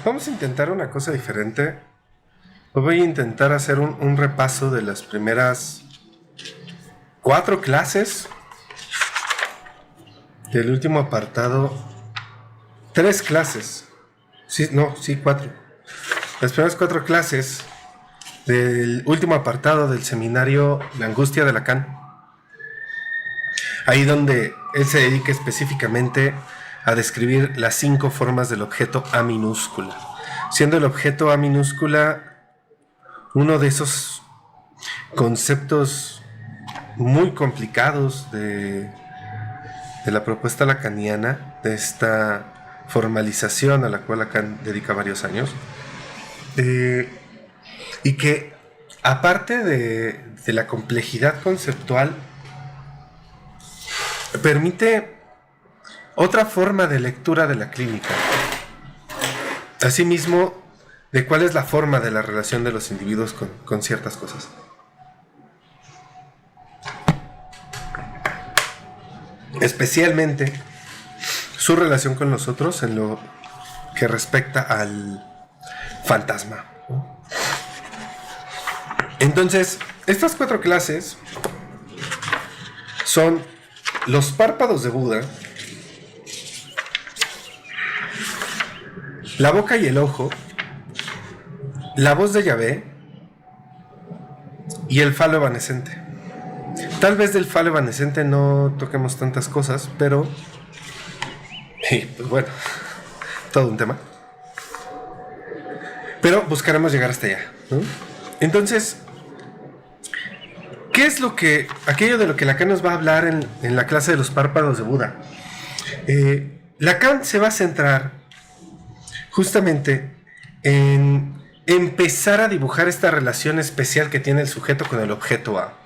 Vamos a intentar una cosa diferente. Voy a intentar hacer un repaso de las primeras 4 clases del último apartado. 3 clases. Sí, no, sí, 4. Las primeras 4 clases del último apartado del seminario La angustia de Lacan. Ahí donde él se dedica específicamente a describir las 5 formas del objeto A minúscula. Siendo el objeto A minúscula uno de esos conceptos muy complicados de la propuesta lacaniana, de esta formalización a la cual Lacan dedica varios años, y que aparte de la complejidad conceptual, permite otra forma de lectura de la clínica. Asimismo, de cuál es la forma de la relación de los individuos con ciertas cosas. Especialmente su relación con los otros en lo que respecta al fantasma. Entonces, estas 4 clases son los párpados de Buda, la boca y el ojo, la voz de Yahvé y el falo evanescente. Tal vez del falo evanescente no toquemos tantas cosas, pero pues bueno, todo un tema. Pero buscaremos llegar hasta allá, ¿no? Entonces, ¿qué es aquello de lo que Lacan nos va a hablar en la clase de los párpados de Buda? Lacan se va a centrar justamente en empezar a dibujar esta relación especial que tiene el sujeto con el objeto A.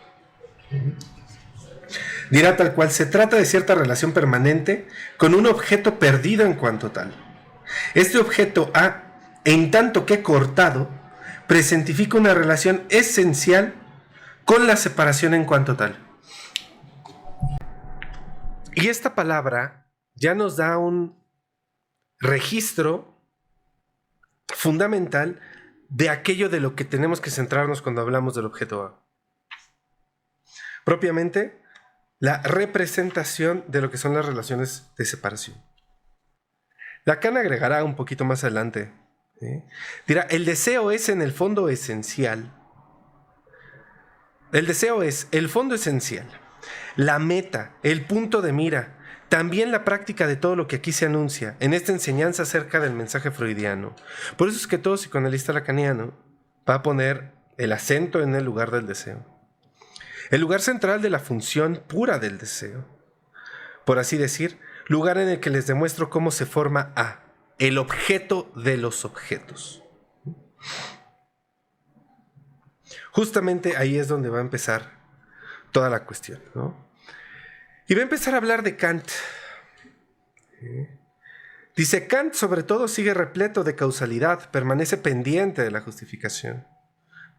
Dirá tal cual: se trata de cierta relación permanente con un objeto perdido en cuanto tal. Este objeto A, en tanto que cortado, presentifica una relación esencial con la separación en cuanto tal. Y esta palabra ya nos da un registro fundamental de aquello de lo que tenemos que centrarnos cuando hablamos del objeto A. Propiamente, la representación de lo que son las relaciones de separación. Lacan agregará un poquito más adelante, dirá: el deseo es en el fondo esencial. El deseo es el fondo esencial, la meta, el punto de mira, también la práctica de todo lo que aquí se anuncia en esta enseñanza acerca del mensaje freudiano. Por eso es que todo psicoanalista lacaniano va a poner el acento en el lugar del deseo, el lugar central de la función pura del deseo, por así decir, lugar en el que les demuestro cómo se forma A, el objeto de los objetos. Justamente ahí es donde va a empezar toda la cuestión, ¿no? Y va a empezar a hablar de Kant. Dice: Kant sobre todo sigue repleto de causalidad, permanece pendiente de la justificación,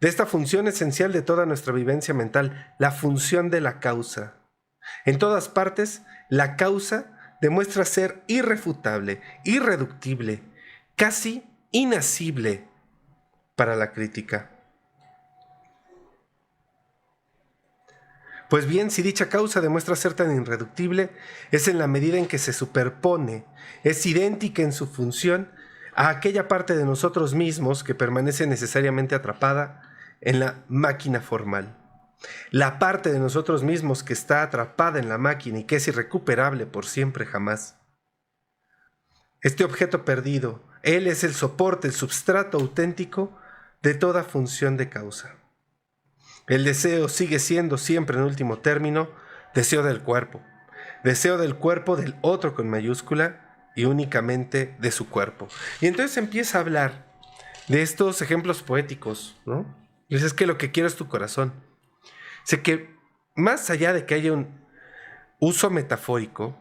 de esta función esencial de toda nuestra vivencia mental, la función de la causa. En todas partes, la causa demuestra ser irrefutable, irreductible, casi inasible para la crítica. Pues bien, si dicha causa demuestra ser tan irreductible, es en la medida en que se superpone, es idéntica en su función a aquella parte de nosotros mismos que permanece necesariamente atrapada en la máquina formal. La parte de nosotros mismos que está atrapada en la máquina y que es irrecuperable por siempre jamás. Este objeto perdido, él es el soporte, el substrato auténtico de toda función de causa. El deseo sigue siendo siempre, en último término, deseo del cuerpo del otro con mayúscula y únicamente de su cuerpo. Y entonces empieza a hablar de estos ejemplos poéticos, ¿no? Dice: es que lo que quiero es tu corazón. Sé que más allá de que haya un uso metafórico,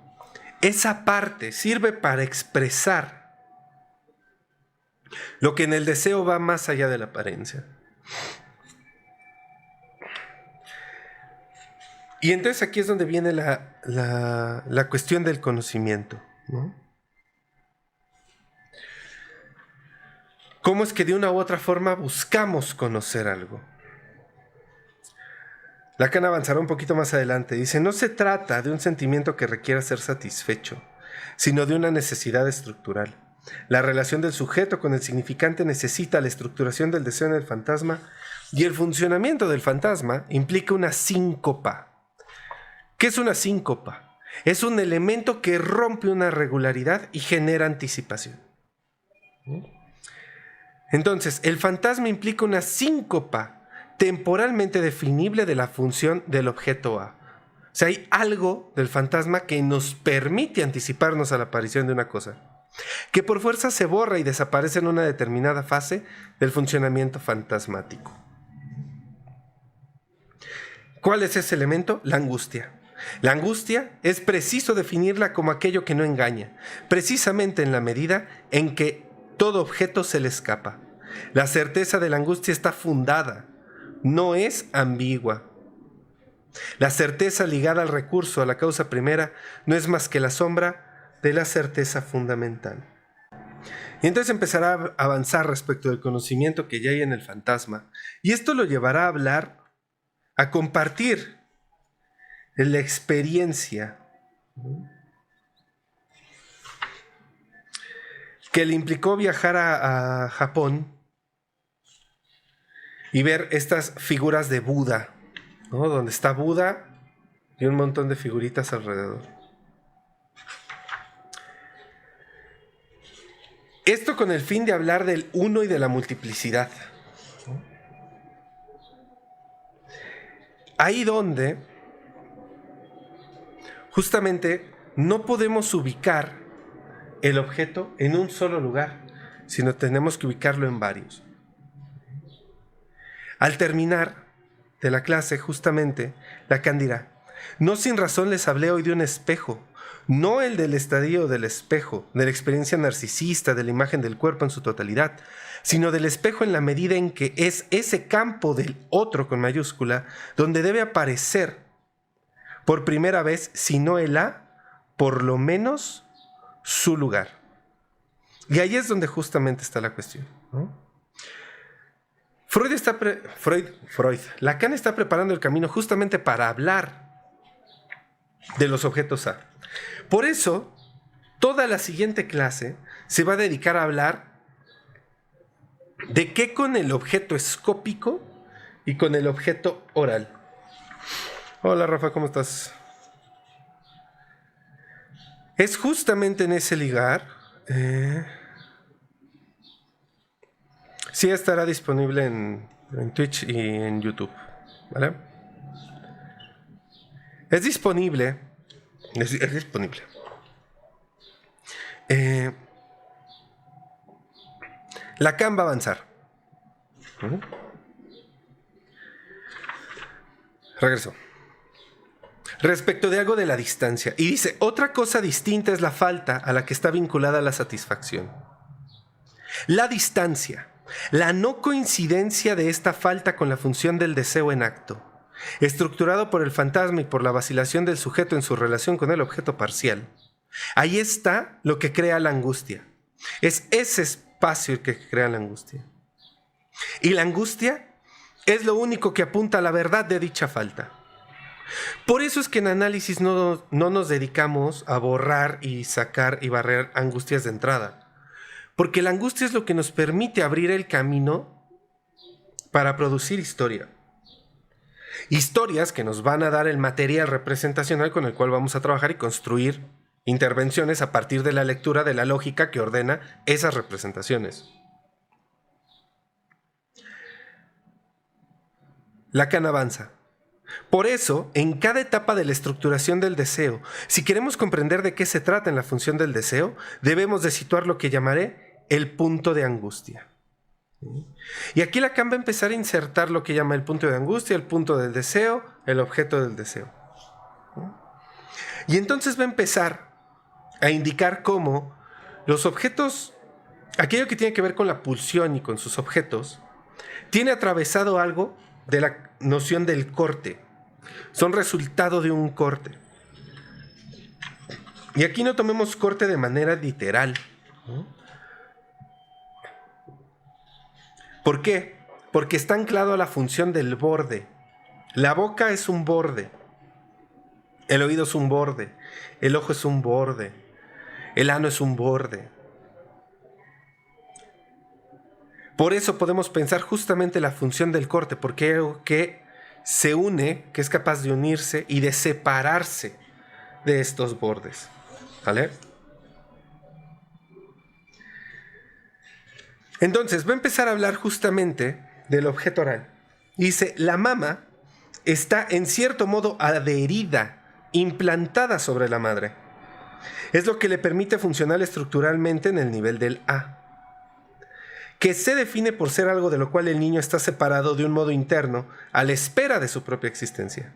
esa parte sirve para expresar lo que en el deseo va más allá de la apariencia. Y entonces aquí es donde viene la cuestión del conocimiento, ¿no? cómo es que de una u otra forma buscamos conocer algo. Lacan avanzará un poquito más adelante. Dice, no se trata de un sentimiento que requiera ser satisfecho, sino de una necesidad estructural. La relación del sujeto con el significante necesita la estructuración del deseo en el fantasma, y el funcionamiento del fantasma implica una síncopa. ¿Qué es una síncopa? Es un elemento que rompe una regularidad y genera anticipación. Entonces, el fantasma implica una síncopa temporalmente definible de la función del objeto A. O sea, hay algo del fantasma que nos permite anticiparnos a la aparición de una cosa, que por fuerza se borra y desaparece en una determinada fase del funcionamiento fantasmático. ¿Cuál es ese elemento? La angustia. La angustia es preciso definirla como aquello que no engaña, precisamente en la medida en que todo objeto se le escapa. La certeza de la angustia está fundada, no es ambigua. La certeza ligada al recurso, a la causa primera, no es más que la sombra de la certeza fundamental. Y entonces empezará a avanzar respecto del conocimiento que ya hay en el fantasma. Y esto lo llevará a hablar, a compartir la experiencia que le implicó viajar a Japón y ver estas figuras de Buda, ¿no? Donde está Buda y un montón de figuritas alrededor. Esto con el fin de hablar del uno y de la multiplicidad. Ahí donde justamente no podemos ubicar el objeto en un solo lugar, sino tenemos que ubicarlo en varios. Al terminar de la clase, justamente, Lacan dirá, no sin razón les hablé hoy de un espejo, no el del estadio del espejo, de la experiencia narcisista, de la imagen del cuerpo en su totalidad, sino del espejo en la medida en que es ese campo del otro con mayúscula, donde debe aparecer por primera vez, si no el A, por lo menos su lugar. Y ahí es donde justamente está la cuestión, ¿no? Lacan está preparando el camino justamente para hablar de los objetos A. Por eso, toda la siguiente clase se va a dedicar a hablar de qué con el objeto escópico y con el objeto oral. Hola Rafa, ¿cómo estás? Es justamente en ese lugar. Sí estará disponible en Twitch y en YouTube, ¿vale? Es disponible. Lacan va a avanzar. Regreso. Respecto de algo de la distancia. Y dice, otra cosa distinta es la falta a la que está vinculada la satisfacción. La distancia, la no coincidencia de esta falta con la función del deseo en acto, estructurado por el fantasma y por la vacilación del sujeto en su relación con el objeto parcial. Ahí está lo que crea la angustia. Es ese espacio el que crea la angustia. Y la angustia es lo único que apunta a la verdad de dicha falta. Por eso es que en análisis no nos dedicamos a borrar y sacar y barrer angustias de entrada. Porque la angustia es lo que nos permite abrir el camino para producir historia. Historias que nos van a dar el material representacional con el cual vamos a trabajar y construir intervenciones a partir de la lectura de la lógica que ordena esas representaciones. Lacan avanza. Por eso, en cada etapa de la estructuración del deseo, si queremos comprender de qué se trata en la función del deseo, debemos de situar lo que llamaré el punto de angustia. Y aquí Lacan va a empezar a insertar lo que llama el punto de angustia, el punto del deseo, el objeto del deseo. Y entonces va a empezar a indicar cómo los objetos, aquello que tiene que ver con la pulsión y con sus objetos, tiene atravesado algo de la noción del corte. Son resultado de un corte. Y aquí no tomemos corte de manera literal, ¿no? ¿Por qué? Porque está anclado a la función del borde. La boca es un borde. El oído es un borde. El ojo es un borde. El ano es un borde. Por eso podemos pensar justamente la función del corte, porque es algo que se une, que es capaz de unirse y de separarse de estos bordes. ¿Vale? Entonces, va a empezar a hablar justamente del objeto oral. Dice, la mama está en cierto modo adherida, implantada sobre la madre. Es lo que le permite funcionar estructuralmente en el nivel del A, que se define por ser algo de lo cual el niño está separado de un modo interno a la espera de su propia existencia.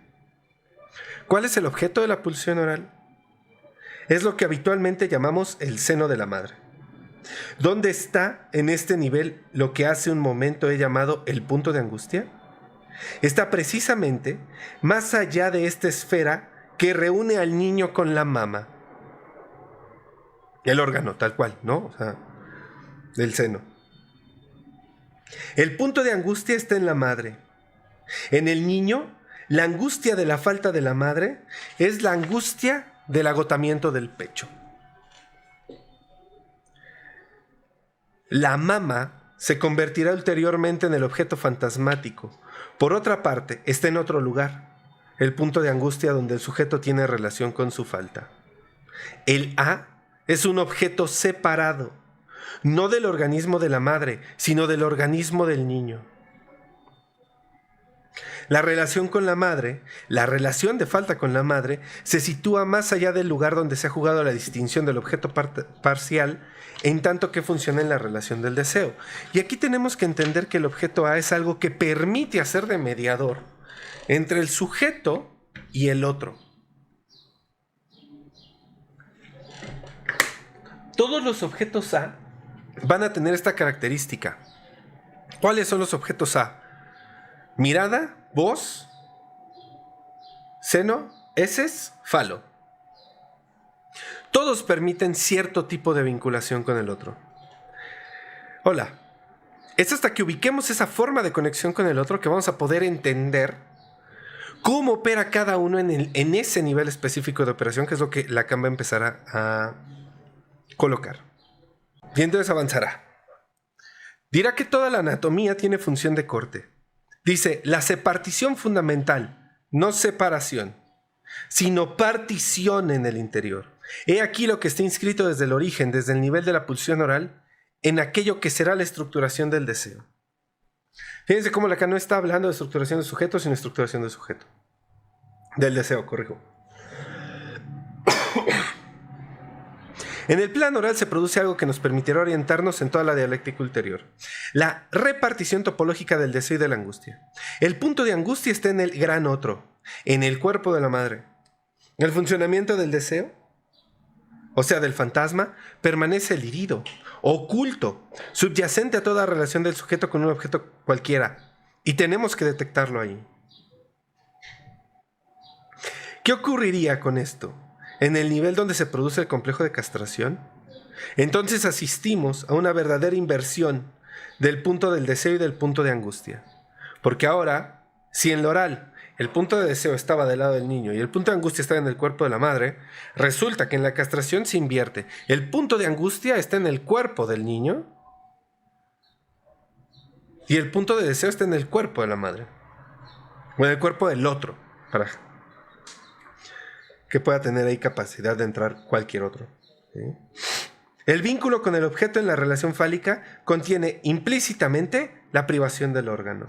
¿Cuál es el objeto de la pulsión oral? Es lo que habitualmente llamamos el seno de la madre. ¿Dónde está en este nivel lo que hace un momento he llamado el punto de angustia? Está precisamente más allá de esta esfera que reúne al niño con la mama. El órgano, tal cual, ¿no? O sea, del seno. El punto de angustia está en la madre. En el niño, la angustia de la falta de la madre es la angustia del agotamiento del pecho. La mama se convertirá ulteriormente en el objeto fantasmático. Por otra parte, está en otro lugar, el punto de angustia donde el sujeto tiene relación con su falta. El A es un objeto separado, no del organismo de la madre, sino del organismo del niño. La relación con la madre, la relación de falta con la madre, se sitúa más allá del lugar donde se ha jugado la distinción del objeto parcial, en tanto que funciona en la relación del deseo. Y aquí tenemos que entender que el objeto A es algo que permite hacer de mediador entre el sujeto y el otro. Todos los objetos A van a tener esta característica. ¿Cuáles son los objetos A? Mirada, voz, seno, heces, falo. Todos permiten cierto tipo de vinculación con el otro. Hola. Es hasta que ubiquemos esa forma de conexión con el otro que vamos a poder entender cómo opera cada uno en ese nivel específico de operación, que es lo que Lacan va a empezar a colocar. Y entonces avanzará. Dirá que toda la anatomía tiene función de corte. Dice, la separtición fundamental, no separación, sino partición en el interior. He aquí lo que está inscrito desde el origen, desde el nivel de la pulsión oral, en aquello que será la estructuración del deseo. Fíjense cómo Lacan no está hablando de estructuración de sujeto, sino estructuración de sujeto. Del deseo, corrijo. En el plano oral se produce algo que nos permitirá orientarnos en toda la dialéctica ulterior. La repartición topológica del deseo y de la angustia. El punto de angustia está en el gran otro, en el cuerpo de la madre. El funcionamiento del deseo, o sea, del fantasma, permanece el herido, oculto, subyacente a toda relación del sujeto con un objeto cualquiera. Y tenemos que detectarlo ahí. ¿Qué ocurriría con esto? En el nivel donde se produce el complejo de castración, entonces asistimos a una verdadera inversión del punto del deseo y del punto de angustia. Porque ahora, si en lo oral el punto de deseo estaba del lado del niño y el punto de angustia estaba en el cuerpo de la madre, resulta que en la castración se invierte. El punto de angustia está en el cuerpo del niño y el punto de deseo está en el cuerpo de la madre. O en el cuerpo del otro, para que pueda tener ahí capacidad de entrar cualquier otro. ¿Sí? El vínculo con el objeto en la relación fálica contiene implícitamente la privación del órgano.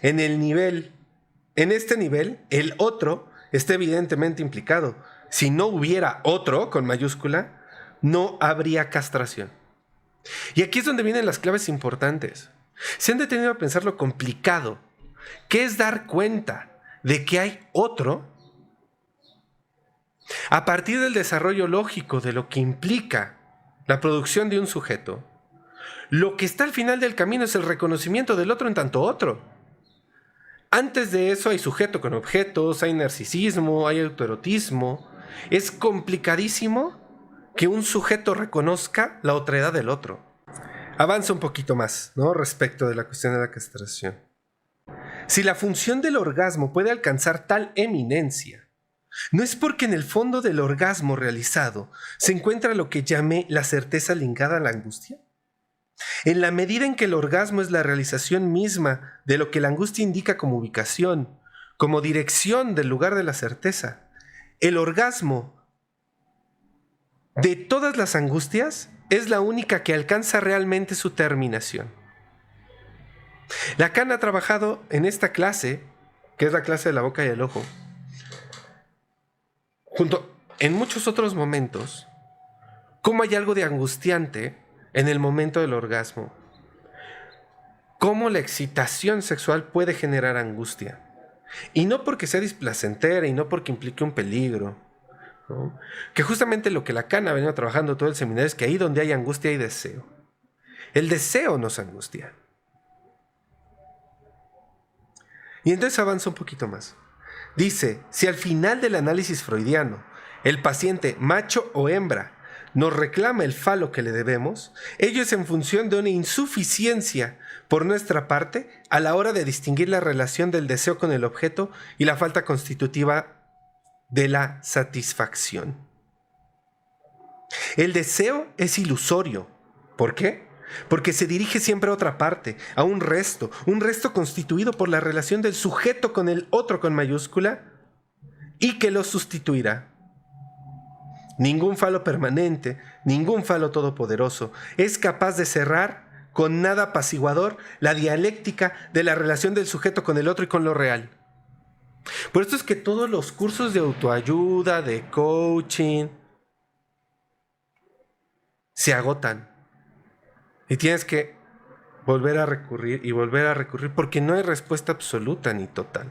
En este nivel, el otro está evidentemente implicado. Si no hubiera otro, con mayúscula, no habría castración. Y aquí es donde vienen las claves importantes. Se han detenido a pensar lo complicado que es dar cuenta de que hay otro a partir del desarrollo lógico de lo que implica la producción de un sujeto. Lo que está al final del camino es el reconocimiento del otro en tanto otro. Antes de eso hay sujeto con objetos, hay narcisismo, hay autoerotismo. Es complicadísimo que un sujeto reconozca la otredad del otro. Avanza un poquito más, ¿no? Respecto de la cuestión de la castración. Si la función del orgasmo puede alcanzar tal eminencia, no es porque en el fondo del orgasmo realizado se encuentra lo que llamé la certeza ligada a la angustia. En la medida en que el orgasmo es la realización misma de lo que la angustia indica como ubicación, como dirección del lugar de la certeza, el orgasmo de todas las angustias es la única que alcanza realmente su terminación. Lacan ha trabajado en esta clase, que es la clase de la boca y el ojo, junto en muchos otros momentos, cómo hay algo de angustiante en el momento del orgasmo, cómo la excitación sexual puede generar angustia, y no porque sea displacentera y no porque implique un peligro, ¿no? Que justamente lo que Lacan ha venido trabajando todo el seminario es que ahí donde hay angustia hay deseo. El deseo nos angustia. Y entonces avanza un poquito más. Dice, si al final del análisis freudiano el paciente, macho o hembra, nos reclama el falo que le debemos, ello es en función de una insuficiencia por nuestra parte a la hora de distinguir la relación del deseo con el objeto y la falta constitutiva de la satisfacción. El deseo es ilusorio. ¿Por qué? Porque se dirige siempre a otra parte, a un resto constituido por la relación del sujeto con el otro con mayúscula y que lo sustituirá. Ningún falo permanente, ningún falo todopoderoso es capaz de cerrar con nada apaciguador la dialéctica de la relación del sujeto con el otro y con lo real. Por esto es que todos los cursos de autoayuda, de coaching, se agotan. Y tienes que volver a recurrir y volver a recurrir porque no hay respuesta absoluta ni total.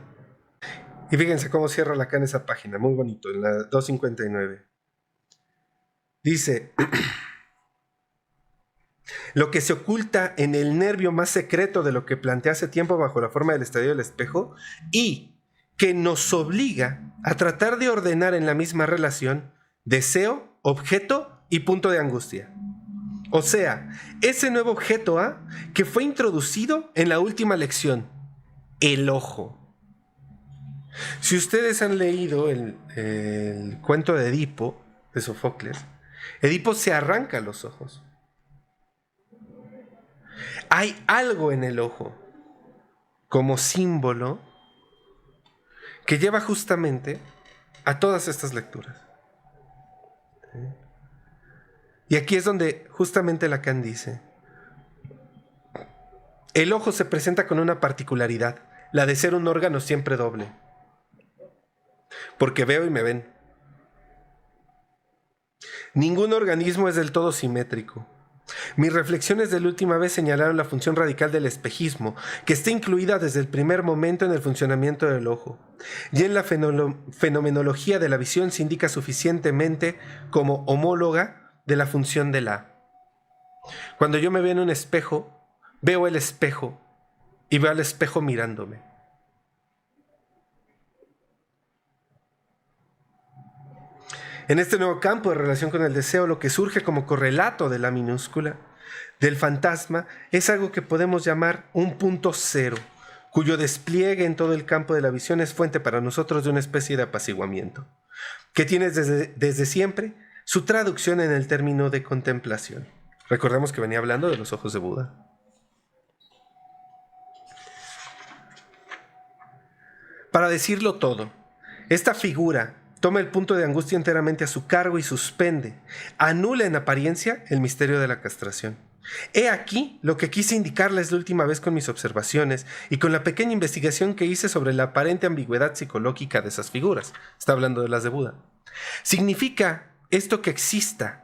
Y fíjense cómo cierra Lacan esa página, muy bonito, en la 259. Dice, lo que se oculta en el nervio más secreto de lo que plantea hace tiempo bajo la forma del estadio del espejo y que nos obliga a tratar de ordenar en la misma relación deseo, objeto y punto de angustia. O sea, ese nuevo objeto A que fue introducido en la última lección, el ojo. Si ustedes han leído el cuento de Edipo, de Sofocles, Edipo se arranca los ojos. Hay algo en el ojo como símbolo que lleva justamente a todas estas lecturas. Y aquí es donde justamente Lacan dice, el ojo se presenta con una particularidad, la de ser un órgano siempre doble, porque veo y me ven. Ningún organismo es del todo simétrico. Mis reflexiones de la última vez señalaron la función radical del espejismo, que está incluida desde el primer momento en el funcionamiento del ojo. Y en la fenomenología de la visión se indica suficientemente como homóloga de la función de la. Cuando yo me veo en un espejo, veo el espejo y veo al espejo mirándome. En este nuevo campo de relación con el deseo, lo que surge como correlato de la minúscula, del fantasma, es algo que podemos llamar un punto cero, cuyo despliegue en todo el campo de la visión es fuente para nosotros de una especie de apaciguamiento, que tiene desde siempre su traducción en el término de contemplación. Recordemos que venía hablando de los ojos de Buda. Para decirlo todo, esta figura toma el punto de angustia enteramente a su cargo y suspende, anula en apariencia el misterio de la castración. He aquí lo que quise indicarles la última vez con mis observaciones y con la pequeña investigación que hice sobre la aparente ambigüedad psicológica de esas figuras. Está hablando de las de Buda. Significa esto que exista,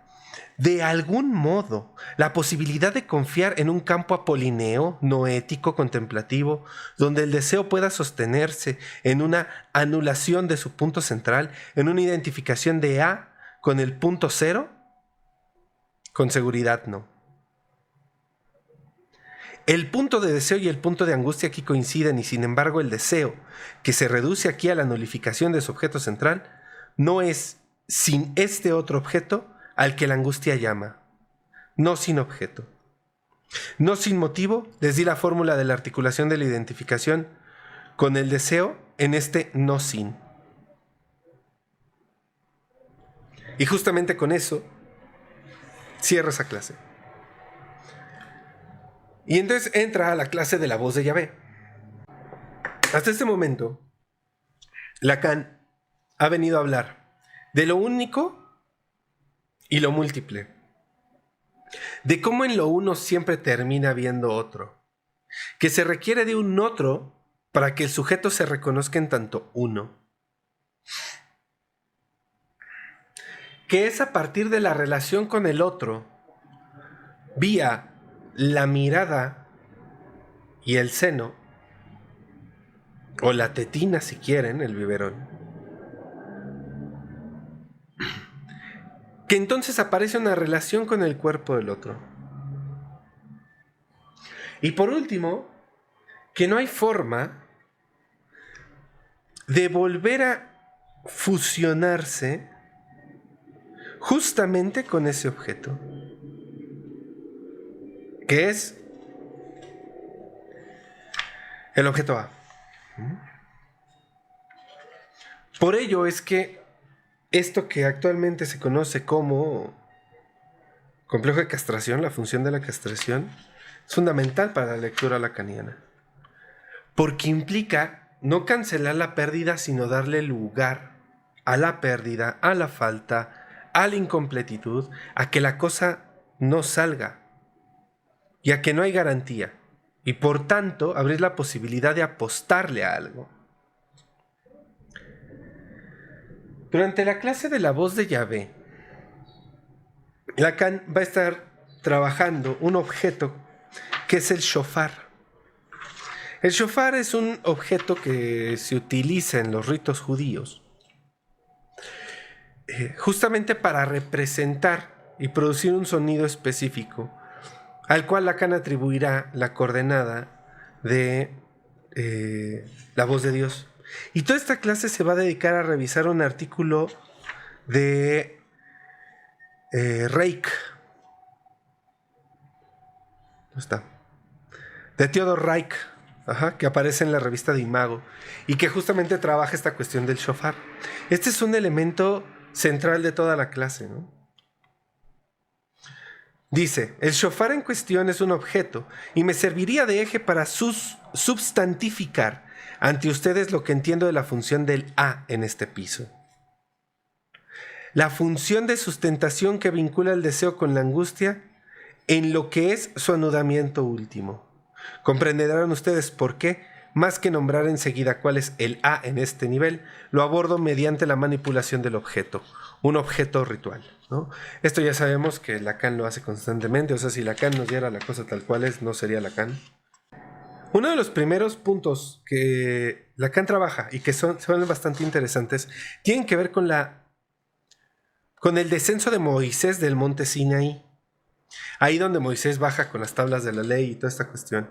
de algún modo, la posibilidad de confiar en un campo apolineo, noético, contemplativo, donde el deseo pueda sostenerse en una anulación de su punto central, en una identificación de A con el punto cero? Con seguridad no. El punto de deseo y el punto de angustia aquí coinciden y sin embargo el deseo, que se reduce aquí a la nulificación de su objeto central, no es sin este otro objeto al que la angustia llama, no sin objeto. No sin motivo, les di la fórmula de la articulación de la identificación con el deseo en este no sin. Y justamente con eso cierro esa clase. Y entonces entra a la clase de la voz de Yahvé. Hasta este momento, Lacan ha venido a hablar de lo único y lo múltiple. De cómo en lo uno siempre termina viendo otro. Que se requiere de un otro para que el sujeto se reconozca en tanto uno. Que es a partir de la relación con el otro, vía la mirada y el seno, o la tetina si quieren, el biberón, que entonces aparece una relación con el cuerpo del otro. Y por último, que no hay forma de volver a fusionarse justamente con ese objeto, que es el objeto A. Por ello es que esto que actualmente se conoce como complejo de castración, la función de la castración, es fundamental para la lectura lacaniana, porque implica no cancelar la pérdida, sino darle lugar a la pérdida, a la falta, a la incompletitud, a que la cosa no salga y a que no hay garantía, y por tanto abrir la posibilidad de apostarle a algo. Durante la clase de la voz de Yahvé, Lacan va a estar trabajando un objeto que es el shofar. El shofar es un objeto que se utiliza en los ritos judíos justamente para representar y producir un sonido específico al cual Lacan atribuirá la coordenada de la voz de Dios. Y toda esta clase se va a dedicar a revisar un artículo de Reich. ¿Dónde está? De Theodor Reich, que aparece en la revista de Imago y que justamente trabaja esta cuestión del shofar. Este es un elemento central de toda la clase, ¿no? Dice, el shofar en cuestión es un objeto y me serviría de eje para substantificar ante ustedes lo que entiendo de la función del A en este piso. La función de sustentación que vincula el deseo con la angustia en lo que es su anudamiento último. Comprenderán ustedes por qué, más que nombrar enseguida cuál es el A en este nivel, lo abordo mediante la manipulación del objeto, un objeto ritual, ¿no? Esto ya sabemos que Lacan lo hace constantemente, o sea, si Lacan nos diera la cosa tal cual es, no sería Lacan. Uno de los primeros puntos que Lacan trabaja y que son bastante interesantes, tienen que ver con el descenso de Moisés del monte Sinaí. Ahí donde Moisés baja con las tablas de la ley y toda esta cuestión.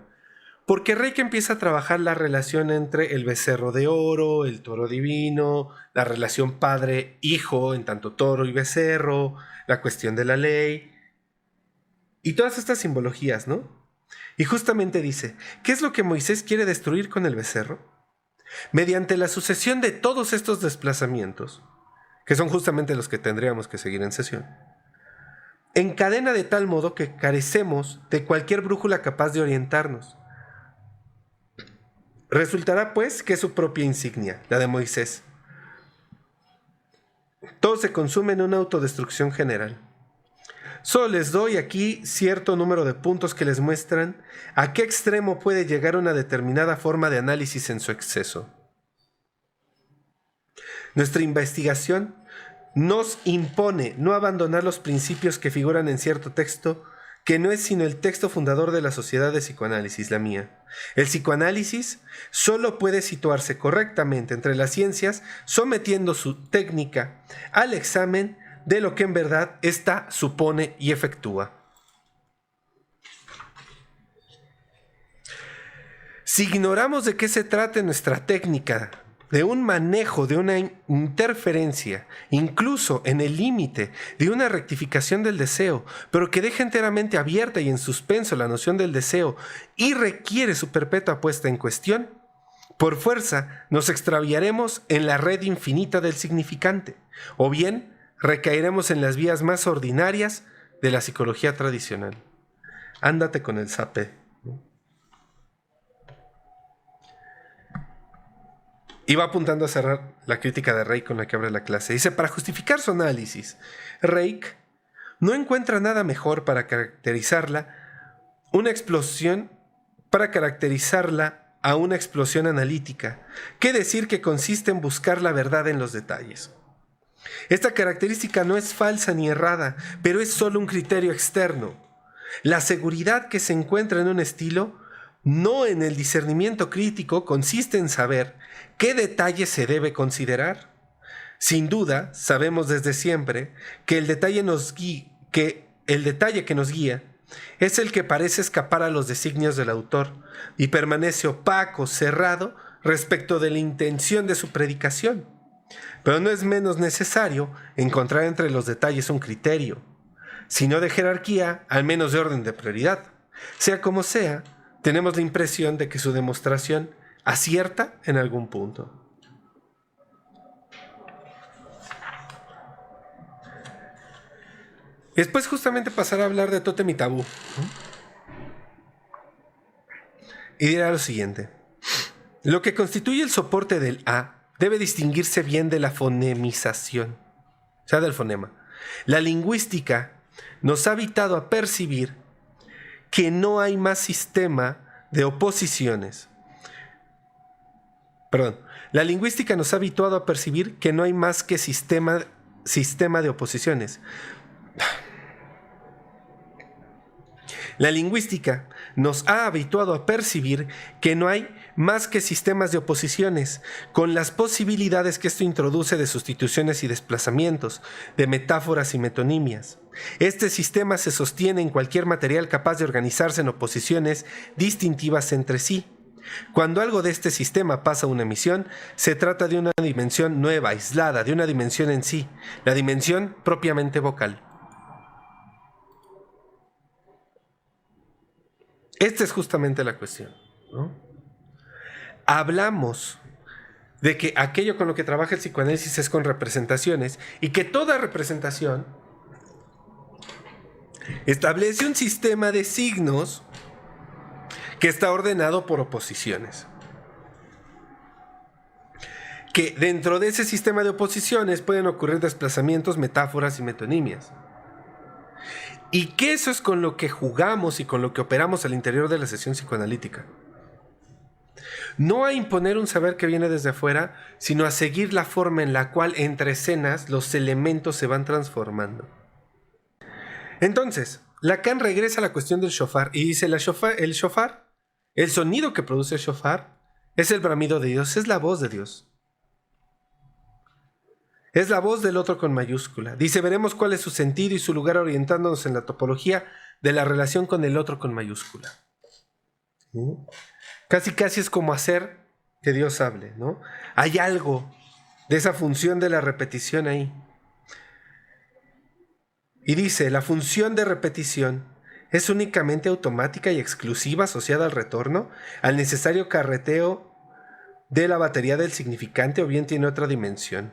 Porque Reich empieza a trabajar la relación entre el becerro de oro, el toro divino, la relación padre-hijo en tanto toro y becerro, la cuestión de la ley y todas estas simbologías, ¿no? Y justamente dice, ¿qué es lo que Moisés quiere destruir con el becerro? Mediante la sucesión de todos estos desplazamientos, que son justamente los que tendríamos que seguir en sesión, encadena de tal modo que carecemos de cualquier brújula capaz de orientarnos. Resultará pues que es su propia insignia, la de Moisés. Todo se consume en una autodestrucción general. Solo les doy aquí cierto número de puntos que les muestran a qué extremo puede llegar una determinada forma de análisis en su exceso. Nuestra investigación nos impone no abandonar los principios que figuran en cierto texto, que no es sino el texto fundador de la sociedad de psicoanálisis, la mía. El psicoanálisis solo puede situarse correctamente entre las ciencias sometiendo su técnica al examen de lo que en verdad ésta supone y efectúa. Si ignoramos de qué se trata nuestra técnica de un manejo, de una interferencia, incluso en el límite de una rectificación del deseo, pero que deja enteramente abierta y en suspenso la noción del deseo y requiere su perpetua puesta en cuestión, por fuerza nos extraviaremos en la red infinita del significante, o bien recaeremos en las vías más ordinarias de la psicología tradicional. Ándate con el sape. Y va apuntando a cerrar la crítica de Reich con la que abre la clase. Dice, para justificar su análisis, Reich no encuentra nada mejor para caracterizarla a una explosión analítica, que decir que consiste en buscar la verdad en los detalles. Esta característica no es falsa ni errada, pero es solo un criterio externo. La seguridad que se encuentra en un estilo, no en el discernimiento crítico, consiste en saber qué detalle se debe considerar. Sin duda, sabemos desde siempre que el detalle que nos guía es el que parece escapar a los designios del autor y permanece opaco, cerrado respecto de la intención de su predicación. Pero no es menos necesario encontrar entre los detalles un criterio, sino de jerarquía, al menos de orden de prioridad. Sea como sea, tenemos la impresión de que su demostración acierta en algún punto. Después justamente pasará a hablar de tótem y tabú. Y dirá lo siguiente. Lo que constituye el soporte del A debe distinguirse bien de la fonemización, o sea, del fonema. La lingüística nos ha habituado a percibir que no hay más sistema de oposiciones. La lingüística nos ha habituado a percibir que no hay más que sistema de oposiciones. La lingüística nos ha habituado a percibir que no hay más que sistemas de oposiciones, con las posibilidades que esto introduce de sustituciones y desplazamientos, de metáforas y metonimias. Este sistema se sostiene en cualquier material capaz de organizarse en oposiciones distintivas entre sí. Cuando algo de este sistema pasa a una emisión, se trata de una dimensión nueva, aislada, de una dimensión en sí, la dimensión propiamente vocal. Esta es justamente la cuestión, ¿no? Hablamos de que aquello con lo que trabaja el psicoanálisis es con representaciones y que toda representación establece un sistema de signos que está ordenado por oposiciones. Que dentro de ese sistema de oposiciones pueden ocurrir desplazamientos, metáforas y metonimias. Y que eso es con lo que jugamos y con lo que operamos al interior de la sesión psicoanalítica. No a imponer un saber que viene desde afuera, sino a seguir la forma en la cual entre escenas los elementos se van transformando. Entonces, Lacan regresa a la cuestión del shofar y dice, el shofar, el sonido que produce el shofar, es el bramido de Dios, es la voz de Dios. Es la voz del otro con mayúscula. Dice, veremos cuál es su sentido y su lugar orientándonos en la topología de la relación con el otro con mayúscula. ¿Sí? Casi es como hacer que Dios hable, ¿no? Hay algo de esa función de la repetición ahí. Y dice, la función de repetición es únicamente automática y exclusiva asociada al retorno, al necesario carreteo de la batería del significante, o bien tiene otra dimensión.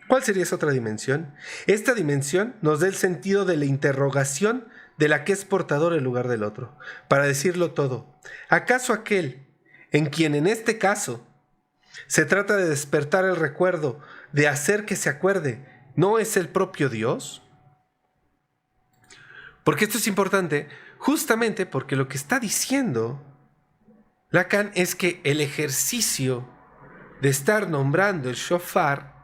¿Cuál sería esa otra dimensión? Esta dimensión nos da el sentido de la interrogación de la que es portador en lugar del otro. Para decirlo todo, ¿acaso aquel en quien en este caso se trata de despertar el recuerdo, de hacer que se acuerde, no es el propio Dios? Porque esto es importante, justamente porque lo que está diciendo Lacan es que el ejercicio de estar nombrando el shofar,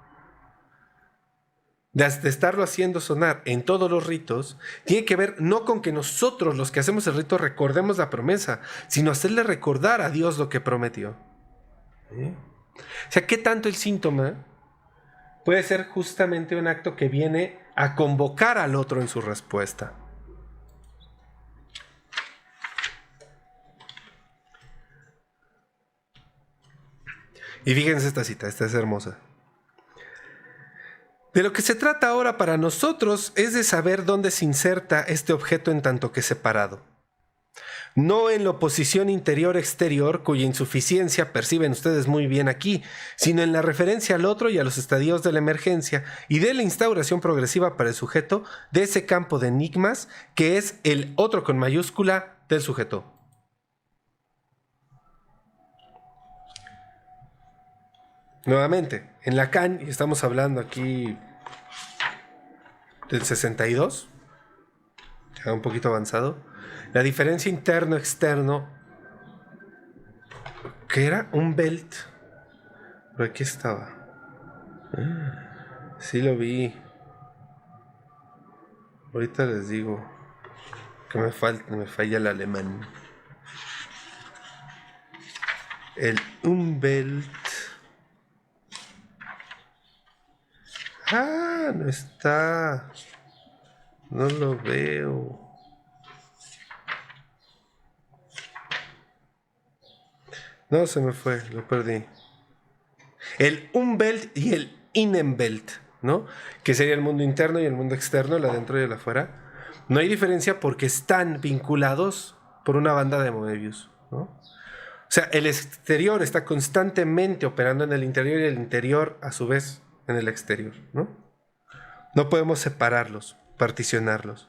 de estarlo haciendo sonar en todos los ritos, tiene que ver no con que nosotros, los que hacemos el rito, recordemos la promesa, sino hacerle recordar a Dios lo que prometió. ¿Sí? O sea, ¿qué tanto el síntoma puede ser justamente un acto que viene a convocar al otro en su respuesta? Y fíjense esta cita, esta es hermosa. De lo que se trata ahora para nosotros es de saber dónde se inserta este objeto en tanto que separado. No en la oposición interior-exterior, cuya insuficiencia perciben ustedes muy bien aquí, sino en la referencia al otro y a los estadios de la emergencia y de la instauración progresiva para el sujeto de ese campo de enigmas que es el otro con mayúscula del sujeto. Nuevamente, en Lacan, y estamos hablando aquí del 62, ya un poquito avanzado, la diferencia interno-externo, ¿qué era? Un belt. Por aquí estaba. Sí lo vi. Ahorita les digo que me falla el alemán. El Umwelt. Ah, no está. No lo veo. No, se me fue, lo perdí. El Umwelt y el Innenwelt, ¿no? Que sería el mundo interno y el mundo externo, el adentro y el afuera. No hay diferencia porque están vinculados por una banda de Moebius, ¿no? O sea, el exterior está constantemente operando en el interior y el interior, a su vez, en el exterior, ¿no? No podemos separarlos, particionarlos.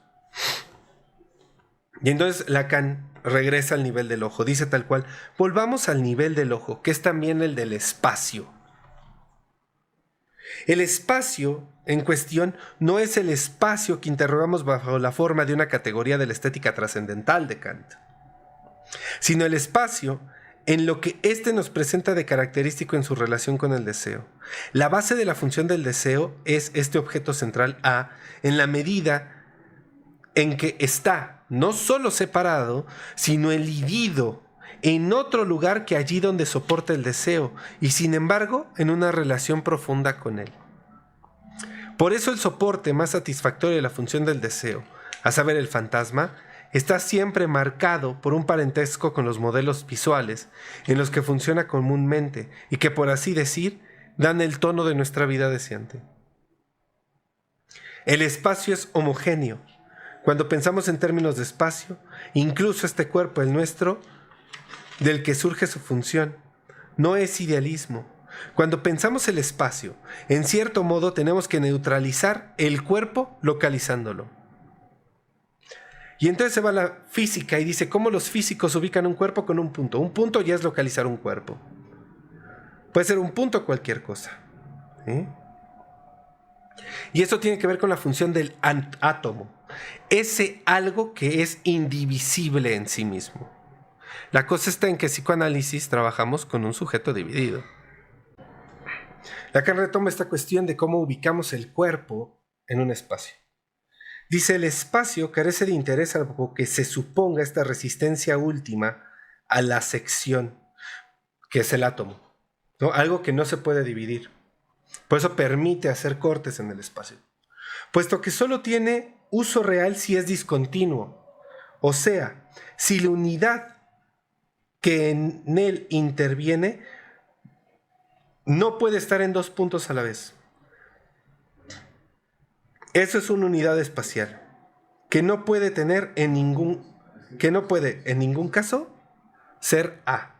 Y entonces Lacan regresa al nivel del ojo, dice tal cual, volvamos al nivel del ojo, que es también el del espacio. El espacio en cuestión no es el espacio que interrogamos bajo la forma de una categoría de la estética trascendental de Kant, sino el espacio en lo que éste nos presenta de característico en su relación con el deseo. La base de la función del deseo es este objeto central A, en la medida en que está no solo separado, sino elidido en otro lugar que allí donde soporta el deseo, y sin embargo en una relación profunda con él. Por eso el soporte más satisfactorio de la función del deseo, a saber el fantasma, está siempre marcado por un parentesco con los modelos visuales en los que funciona comúnmente y que, por así decir, dan el tono de nuestra vida deseante. El espacio es homogéneo. Cuando pensamos en términos de espacio, incluso este cuerpo, el nuestro, del que surge su función, no es idealismo. Cuando pensamos el espacio, en cierto modo tenemos que neutralizar el cuerpo localizándolo. Y entonces se va a la física y dice cómo los físicos ubican un cuerpo con un punto. Un punto ya es localizar un cuerpo. Puede ser un punto cualquier cosa, ¿sí? Y eso tiene que ver con la función del átomo. Ese algo que es indivisible en sí mismo. La cosa está en que en psicoanálisis trabajamos con un sujeto dividido. Lacan retoma esta cuestión de cómo ubicamos el cuerpo en un espacio. Dice, el espacio carece de interés algo que se suponga esta resistencia última a la sección, que es el átomo, ¿no? Algo que no se puede dividir. Por eso permite hacer cortes en el espacio, puesto que solo tiene uso real si es discontinuo. O sea, si la unidad que en él interviene no puede estar en dos puntos a la vez. Eso es una unidad espacial que no puede tener en ningún caso ser A.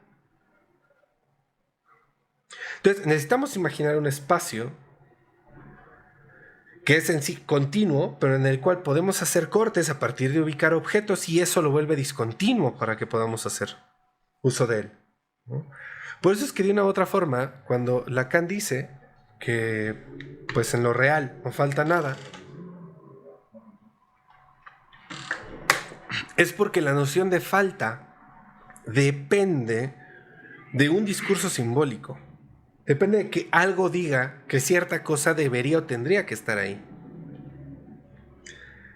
Entonces necesitamos imaginar un espacio que es en sí continuo, pero en el cual podemos hacer cortes a partir de ubicar objetos y eso lo vuelve discontinuo para que podamos hacer uso de él, ¿no? Por eso es que de una u otra forma, cuando Lacan dice que pues en lo real no falta nada, es porque la noción de falta depende de un discurso simbólico. Depende de que algo diga que cierta cosa debería o tendría que estar ahí.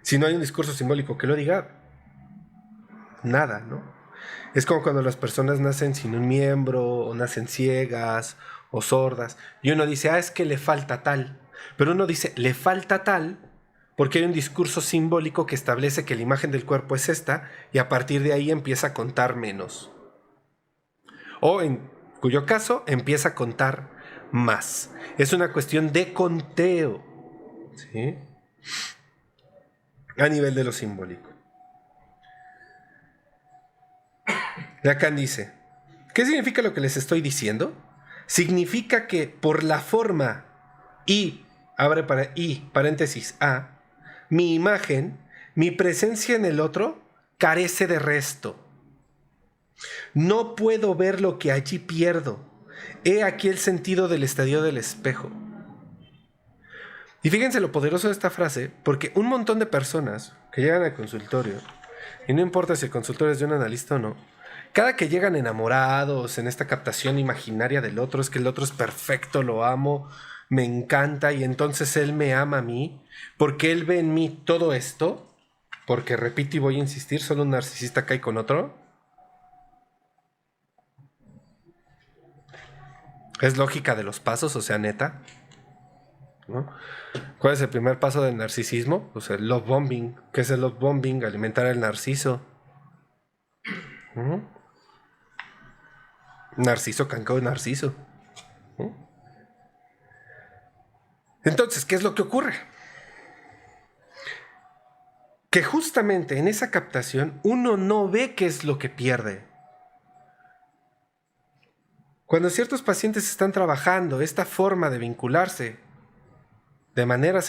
Si no hay un discurso simbólico que lo diga, nada, ¿no? Es como cuando las personas nacen sin un miembro, o nacen ciegas, o sordas, y uno dice, es que le falta tal. Pero uno dice, le falta tal, porque hay un discurso simbólico que establece que la imagen del cuerpo es esta, y a partir de ahí empieza a contar menos. O en cuyo caso empieza a contar más. Es una cuestión de conteo, ¿sí? A nivel de lo simbólico. Lacan dice, ¿qué significa lo que les estoy diciendo? Significa que por la forma y, paréntesis A, mi imagen, mi presencia en el otro, carece de resto. No puedo ver lo que allí pierdo. He aquí el sentido del estadio del espejo. Y fíjense lo poderoso de esta frase, porque un montón de personas que llegan al consultorio, y no importa si el consultorio es de un analista o no, cada que llegan enamorados en esta captación imaginaria del otro, es que el otro es perfecto, lo amo, me encanta, y entonces él me ama a mí, porque él ve en mí todo esto, porque repito y voy a insistir, solo un narcisista cae con otro. Es lógica de los pasos, o sea, neta, ¿no? ¿Cuál es el primer paso del narcisismo? Pues el love bombing. ¿Qué es el love bombing? Alimentar el narciso. Narciso, cancao, narciso. Entonces, ¿qué es lo que ocurre? Que justamente en esa captación uno no ve qué es lo que pierde. Cuando ciertos pacientes están trabajando esta forma de vincularse de manera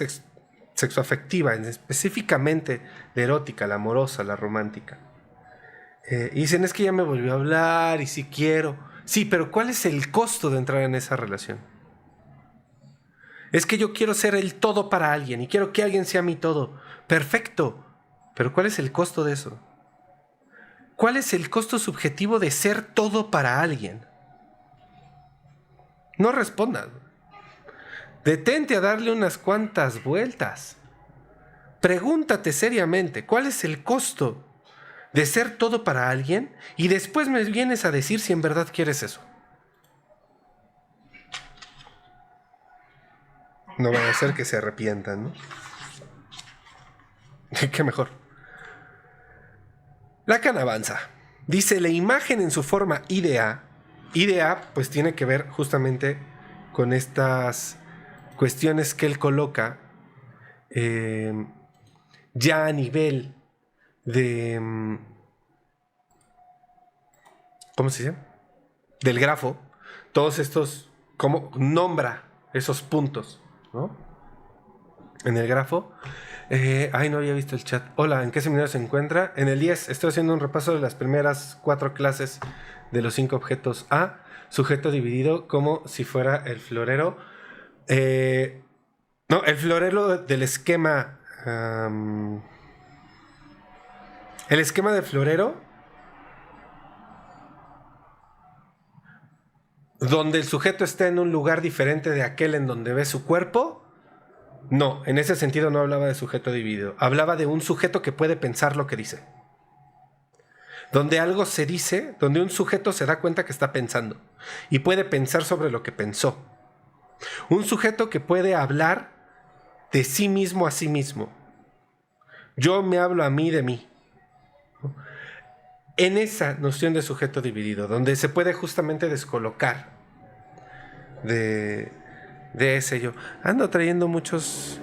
sexoafectiva, específicamente de erótica, la amorosa, la romántica, y dicen, es que ya me volvió a hablar y sí quiero. Sí, pero ¿cuál es el costo de entrar en esa relación? Es que yo quiero ser el todo para alguien y quiero que alguien sea mi todo. Perfecto, pero ¿cuál es el costo de eso? ¿Cuál es el costo subjetivo de ser todo para alguien? No respondas. Detente a darle unas cuantas vueltas. Pregúntate seriamente, ¿cuál es el costo de ser todo para alguien? Y después me vienes a decir si en verdad quieres eso. No van a hacer que se arrepientan, ¿no? Qué mejor. Lacan avanza. Dice, la imagen en su forma idea, pues tiene que ver justamente con estas cuestiones que él coloca ya a nivel de... ¿Cómo se dice? Del grafo. Todos estos, como nombra esos puntos, ¿no? En el grafo. No había visto el chat. Hola, ¿en qué seminario se encuentra? En el 10. Estoy haciendo un repaso de las primeras 4 clases de los 5 objetos A. Sujeto dividido como si fuera el florero. No, el florero del esquema. El esquema del florero, donde el sujeto está en un lugar diferente de aquel en donde ve su cuerpo. No, en ese sentido no hablaba de sujeto dividido. Hablaba de un sujeto que puede pensar lo que dice. Donde algo se dice, donde un sujeto se da cuenta que está pensando y puede pensar sobre lo que pensó. Un sujeto que puede hablar de sí mismo a sí mismo. Yo me hablo a mí de mí. En esa noción de sujeto dividido, donde se puede justamente descolocar de ese yo. Ando trayendo muchos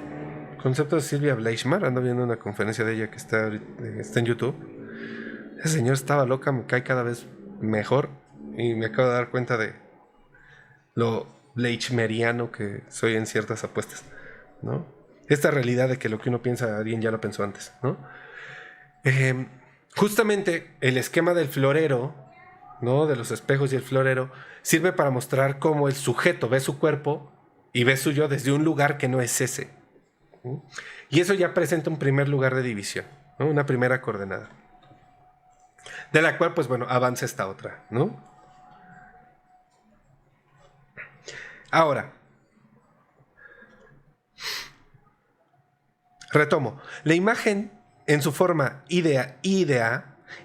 conceptos de Silvia Bleichmar, ando viendo una conferencia de ella que está en YouTube. Esa señora estaba loca, me cae cada vez mejor y me acabo de dar cuenta de lo bleichmeriano que soy en ciertas apuestas, ¿no? Esta realidad de que lo que uno piensa alguien ya lo pensó antes, ¿no? Justamente el esquema del florero, ¿no? De los espejos y el florero sirve para mostrar cómo el sujeto ve su cuerpo y ve su yo desde un lugar que no es ese, ¿no? Y eso ya presenta un primer lugar de división, ¿no? Una primera coordenada, de la cual, pues bueno, avanza esta otra, ¿no? Ahora, retomo. La imagen en su forma idea,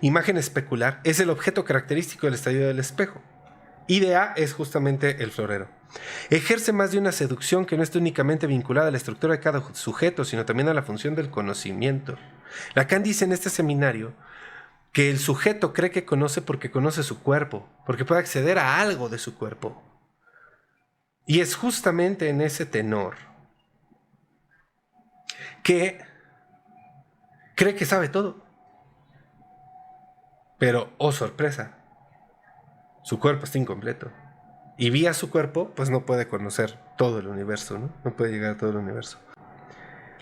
imagen especular, es el objeto característico del estadio del espejo. Idea es justamente el florero. Ejerce más de una seducción que no está únicamente vinculada a la estructura de cada sujeto, sino también a la función del conocimiento. Lacan dice en este seminario que el sujeto cree que conoce porque conoce su cuerpo, porque puede acceder a algo de su cuerpo. Y es justamente en ese tenor que cree que sabe todo. Pero, oh sorpresa, su cuerpo está incompleto. Y vía su cuerpo, pues no puede conocer todo el universo, ¿no? No puede llegar a todo el universo.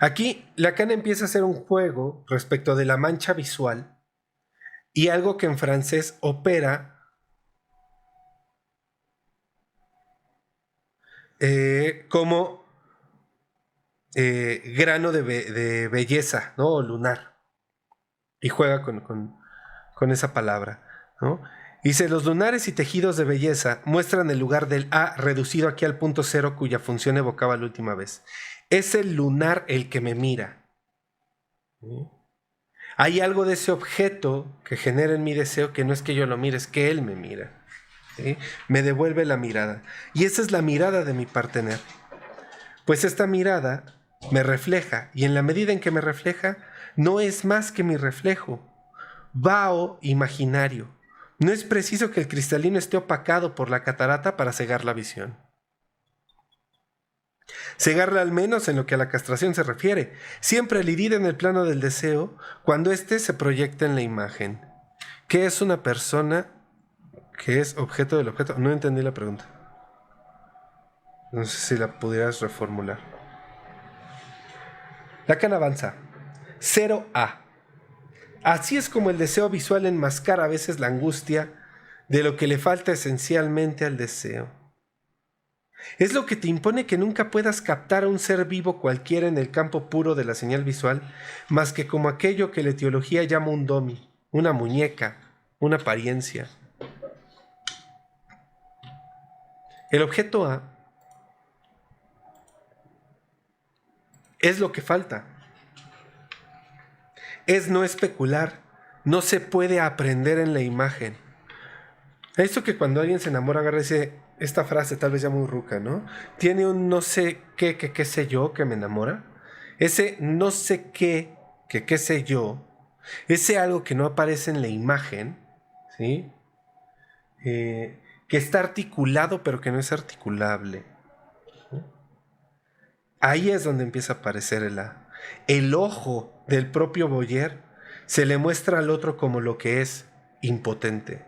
Aquí, Lacan empieza a hacer un juego respecto de la mancha visual y algo que en francés opera como grano de belleza, ¿no? O lunar. Y juega con esa palabra, ¿no? Dice, los lunares y tejidos de belleza muestran el lugar del A reducido aquí al punto cero cuya función evocaba la última vez. Es el lunar el que me mira. ¿Sí? Hay algo de ese objeto que genera en mi deseo que no es que yo lo mire, es que él me mira. ¿Sí? Me devuelve la mirada. Y esa es la mirada de mi partener. Pues esta mirada me refleja, y en la medida en que me refleja, no es más que mi reflejo. Vao imaginario. No es preciso que el cristalino esté opacado por la catarata para cegar la visión. Cegarla al menos en lo que a la castración se refiere, siempre el irid en el plano del deseo, cuando éste se proyecta en la imagen. ¿Qué es una persona que es objeto del objeto? No entendí la pregunta. No sé si la pudieras reformular. Lacan avanza. 0A. Así es como el deseo visual enmascara a veces la angustia de lo que le falta esencialmente al deseo. Es lo que te impone que nunca puedas captar a un ser vivo cualquiera en el campo puro de la señal visual, más que como aquello que la etiología llama un domi, una muñeca, una apariencia. El objeto A es lo que falta. Es no especular, no se puede aprender en la imagen. Esto que cuando alguien se enamora agarra esta frase tal vez ya muy ruca, ¿no? Tiene un no sé qué sé yo que me enamora. Ese no sé qué sé yo, ese algo que no aparece en la imagen, ¿sí? Que está articulado pero que no es articulable. Ahí es donde empieza a aparecer el A. El ojo del propio Boyer se le muestra al otro como lo que es, impotente.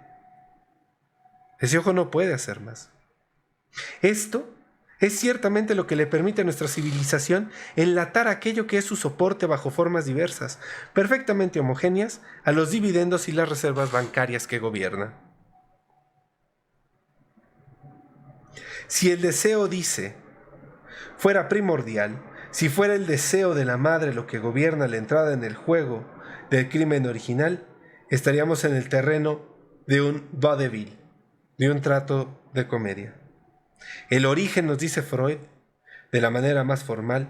Ese ojo no puede hacer más. Esto es ciertamente lo que le permite a nuestra civilización enlatar aquello que es su soporte bajo formas diversas, perfectamente homogéneas, a los dividendos y las reservas bancarias que gobierna. Si el deseo, dice, fuera primordial, si fuera el deseo de la madre lo que gobierna la entrada en el juego del crimen original, estaríamos en el terreno de un vaudeville, de un trato de comedia. El origen, nos dice Freud, de la manera más formal,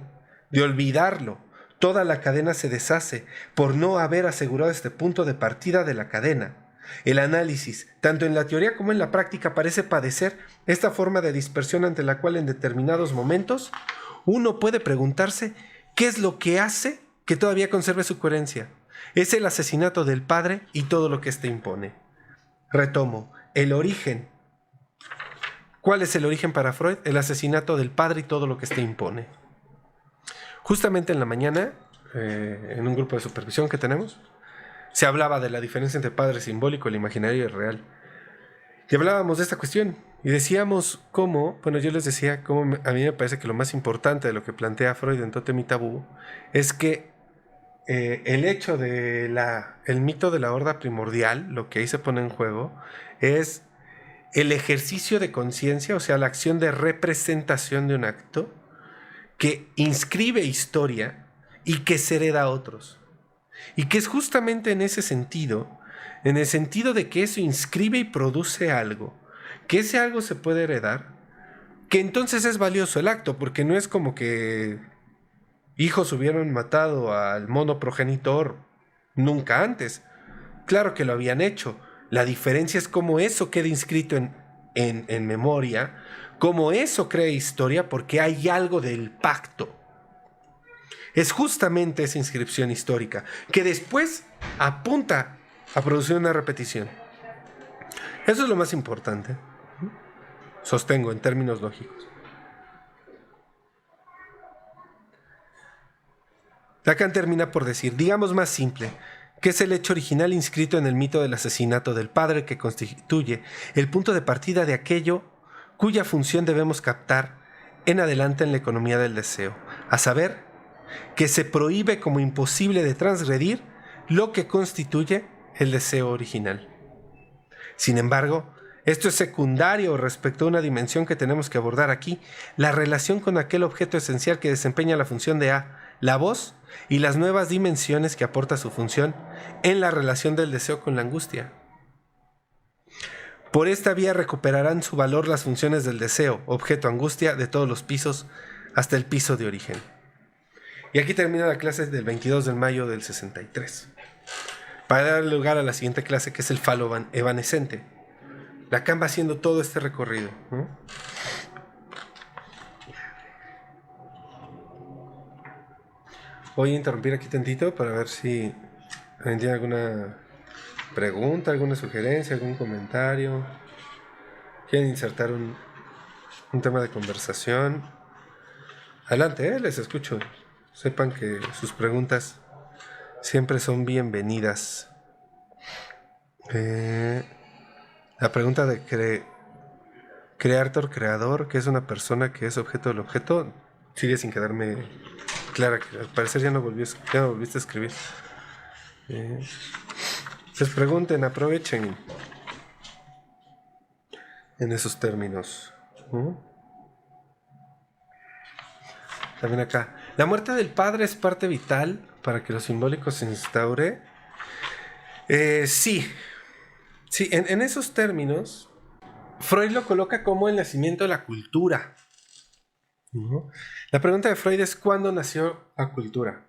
de olvidarlo, toda la cadena se deshace por no haber asegurado este punto de partida de la cadena. El análisis, tanto en la teoría como en la práctica, parece padecer esta forma de dispersión ante la cual en determinados momentos uno puede preguntarse qué es lo que hace que todavía conserve su coherencia. Es el asesinato del padre y todo lo que éste impone. Retomo, el origen. ¿Cuál es el origen para Freud? El asesinato del padre y todo lo que éste impone. Justamente en la mañana, en un grupo de supervisión que tenemos, se hablaba de la diferencia entre padre simbólico, el imaginario y el real. Y hablábamos de esta cuestión. Y decíamos cómo, bueno, yo les decía cómo a mí me parece que lo más importante de lo que plantea Freud en Tótem y Tabú es que el hecho de el mito de la horda primordial, lo que ahí se pone en juego, es el ejercicio de conciencia, o sea, la acción de representación de un acto que inscribe historia y que se hereda a otros. Y que es justamente en ese sentido, en el sentido de que eso inscribe y produce algo, que ese algo se puede heredar, que entonces es valioso el acto, porque no es como que hijos hubieran matado al mono progenitor nunca antes. Claro que lo habían hecho. La diferencia es cómo eso queda inscrito en memoria, cómo eso crea historia, porque hay algo del pacto. Es justamente esa inscripción histórica que después apunta a producir una repetición. Eso es lo más importante. Sostengo en términos lógicos. Lacan termina por decir, digamos más simple, que es el hecho original inscrito en el mito del asesinato del padre que constituye el punto de partida de aquello cuya función debemos captar en adelante en la economía del deseo, a saber, que se prohíbe como imposible de transgredir lo que constituye el deseo original. Sin embargo, esto es secundario respecto a una dimensión que tenemos que abordar aquí, la relación con aquel objeto esencial que desempeña la función de A, la voz, y las nuevas dimensiones que aporta su función en la relación del deseo con la angustia. Por esta vía recuperarán su valor las funciones del deseo, objeto angustia, de todos los pisos hasta el piso de origen. Y aquí termina la clase del 22 de mayo del 63. Para dar lugar a la siguiente clase, que es el falo evanescente. Lacan va haciendo todo este recorrido, ¿no? Voy a interrumpir aquí tantito para ver si alguien tiene alguna pregunta, alguna sugerencia, algún comentario. ¿Quieren insertar un tema de conversación? Adelante, les escucho. Sepan que sus preguntas siempre son bienvenidas. La pregunta de creator, creador, que es una persona que es objeto del objeto, sigue sin quedarme clara. Al parecer ya no volviste a escribir. Pues pregunten, aprovechen en esos términos. También acá. La muerte del padre es parte vital para que lo simbólico se instaure. Sí, en esos términos, Freud lo coloca como el nacimiento de la cultura. La pregunta de Freud es ¿cuándo nació la cultura?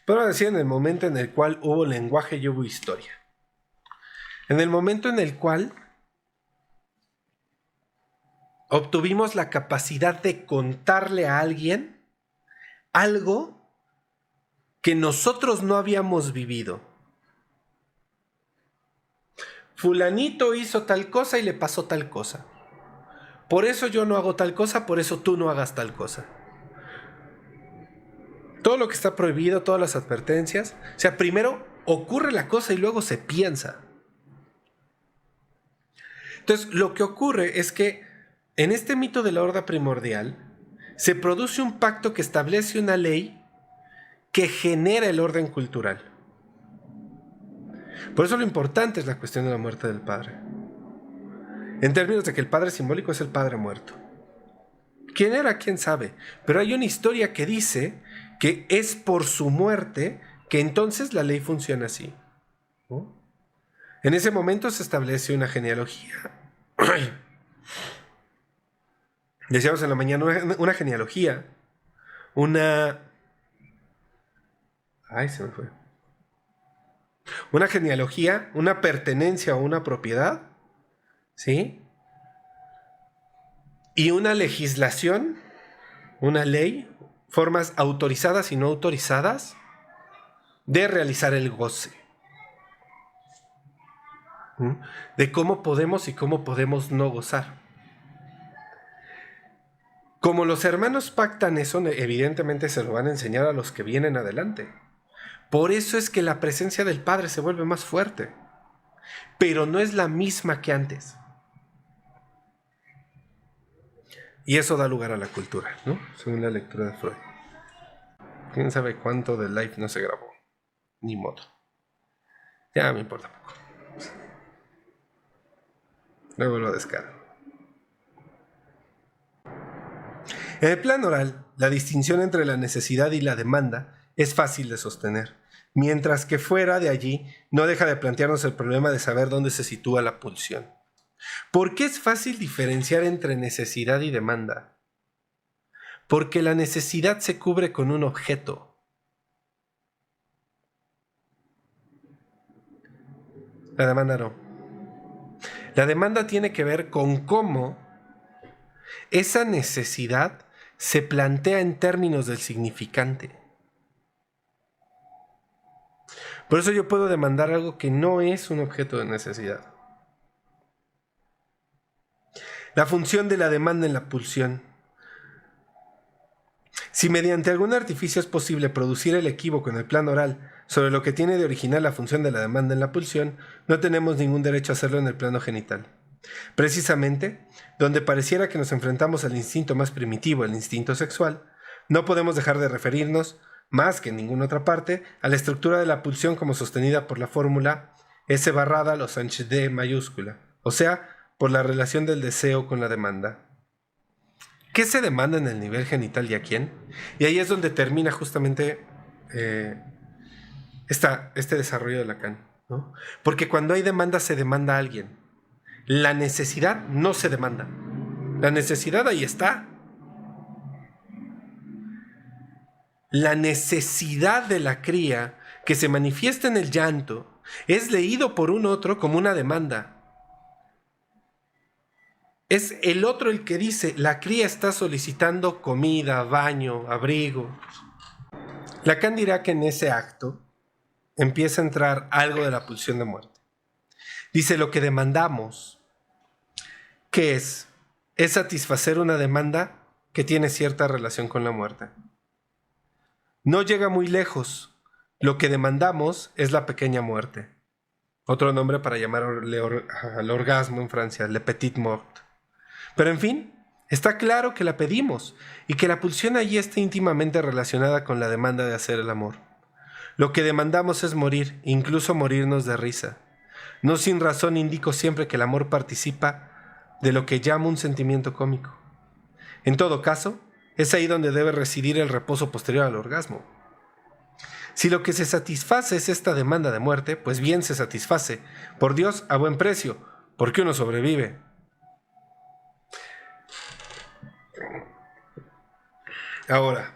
Pero decir en el momento en el cual hubo lenguaje y hubo historia. En el momento en el cual obtuvimos la capacidad de contarle a alguien algo que nosotros no habíamos vivido. Fulanito hizo tal cosa y le pasó tal cosa. Por eso yo no hago tal cosa, por eso tú no hagas tal cosa. Todo lo que está prohibido, todas las advertencias. O sea, primero ocurre la cosa y luego se piensa. Entonces, lo que ocurre es que en este mito de la horda primordial se produce un pacto que establece una ley que genera el orden cultural. Por eso lo importante es la cuestión de la muerte del padre. En términos de que el padre simbólico es el padre muerto. ¿Quién era? ¿Quién sabe? Pero hay una historia que dice que es por su muerte que entonces la ley funciona así. ¿No? En ese momento se establece una genealogía. Decíamos en la mañana una genealogía. Ay, se me fue. Una genealogía, una pertenencia o una propiedad, ¿sí? Y una legislación, una ley, formas autorizadas y no autorizadas de realizar el goce. De cómo podemos y cómo podemos no gozar. Como los hermanos pactan eso, evidentemente se lo van a enseñar a los que vienen adelante. Por eso es que la presencia del Padre se vuelve más fuerte. Pero no es la misma que antes. Y eso da lugar a la cultura, ¿no? Según la lectura de Freud. ¿Quién sabe cuánto de Life no se grabó? Ni modo. Ya me importa poco. Luego lo descargo. En el plan oral, la distinción entre la necesidad y la demanda es fácil de sostener, mientras que fuera de allí no deja de plantearnos el problema de saber dónde se sitúa la pulsión. ¿Por qué es fácil diferenciar entre necesidad y demanda? Porque la necesidad se cubre con un objeto. La demanda no. La demanda tiene que ver con cómo esa necesidad se plantea en términos del significante. Por eso yo puedo demandar algo que no es un objeto de necesidad. La función de la demanda en la pulsión. Si mediante algún artificio es posible producir el equívoco en el plano oral sobre lo que tiene de original la función de la demanda en la pulsión, no tenemos ningún derecho a hacerlo en el plano genital. Precisamente, donde pareciera que nos enfrentamos al instinto más primitivo, el instinto sexual, no podemos dejar de referirnos, más que en ninguna otra parte, a la estructura de la pulsión como sostenida por la fórmula S barrada losange D mayúscula, o sea, por la relación del deseo con la demanda. ¿Qué se demanda en el nivel genital y a quién? Y ahí es donde termina justamente este desarrollo de Lacan, ¿no? Porque cuando hay demanda se demanda a alguien. La necesidad no se demanda. La necesidad ahí está. La necesidad de la cría que se manifiesta en el llanto es leído por un otro como una demanda. Es el otro el que dice, la cría está solicitando comida, baño, abrigo. Lacan dirá que en ese acto empieza a entrar algo de la pulsión de muerte. Dice, lo que demandamos, ¿qué es? Es satisfacer una demanda que tiene cierta relación con la muerte. No llega muy lejos. Lo que demandamos es la pequeña muerte. Otro nombre para llamarle al orgasmo en Francia, le petit mort. Pero en fin, está claro que la pedimos y que la pulsión allí está íntimamente relacionada con la demanda de hacer el amor. Lo que demandamos es morir, incluso morirnos de risa. No sin razón indico siempre que el amor participa de lo que llamo un sentimiento cómico. En todo caso, es ahí donde debe residir el reposo posterior al orgasmo. Si lo que se satisface es esta demanda de muerte, pues bien se satisface, por Dios, a buen precio, porque uno sobrevive. Ahora,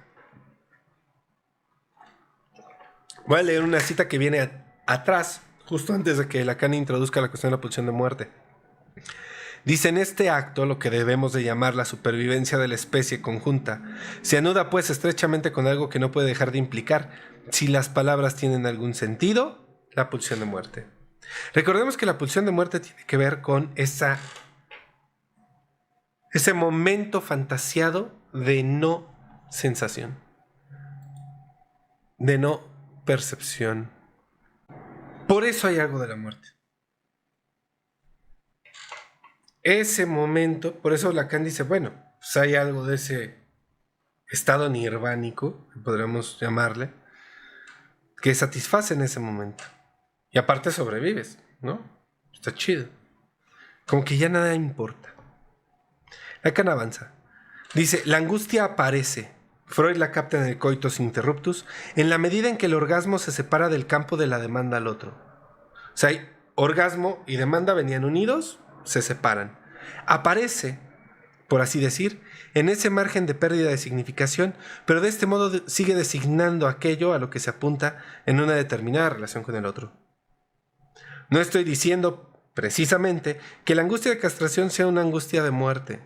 voy a leer una cita que viene atrás, justo antes de que Lacan introduzca la cuestión de la pulsión de muerte. Dice, en este acto, lo que debemos de llamar la supervivencia de la especie conjunta, se anuda pues estrechamente con algo que no puede dejar de implicar, si las palabras tienen algún sentido, la pulsión de muerte. Recordemos que la pulsión de muerte tiene que ver con ese momento fantasiado de no sensación, de no percepción. Por eso hay algo de la muerte. Ese momento, por eso Lacan dice, bueno, pues hay algo de ese estado nirvánico, podríamos llamarle, que satisface en ese momento. Y aparte sobrevives, ¿no? Está chido. Como que ya nada importa. Lacan avanza. Dice, la angustia aparece. Freud la capta en el coitus interruptus en la medida en que el orgasmo se separa del campo de la demanda al otro. O sea, orgasmo y demanda venían unidos, se separan. Aparece, por así decir, en ese margen de pérdida de significación, pero de este modo sigue designando aquello a lo que se apunta en una determinada relación con el otro. No estoy diciendo, precisamente, que la angustia de castración sea una angustia de muerte.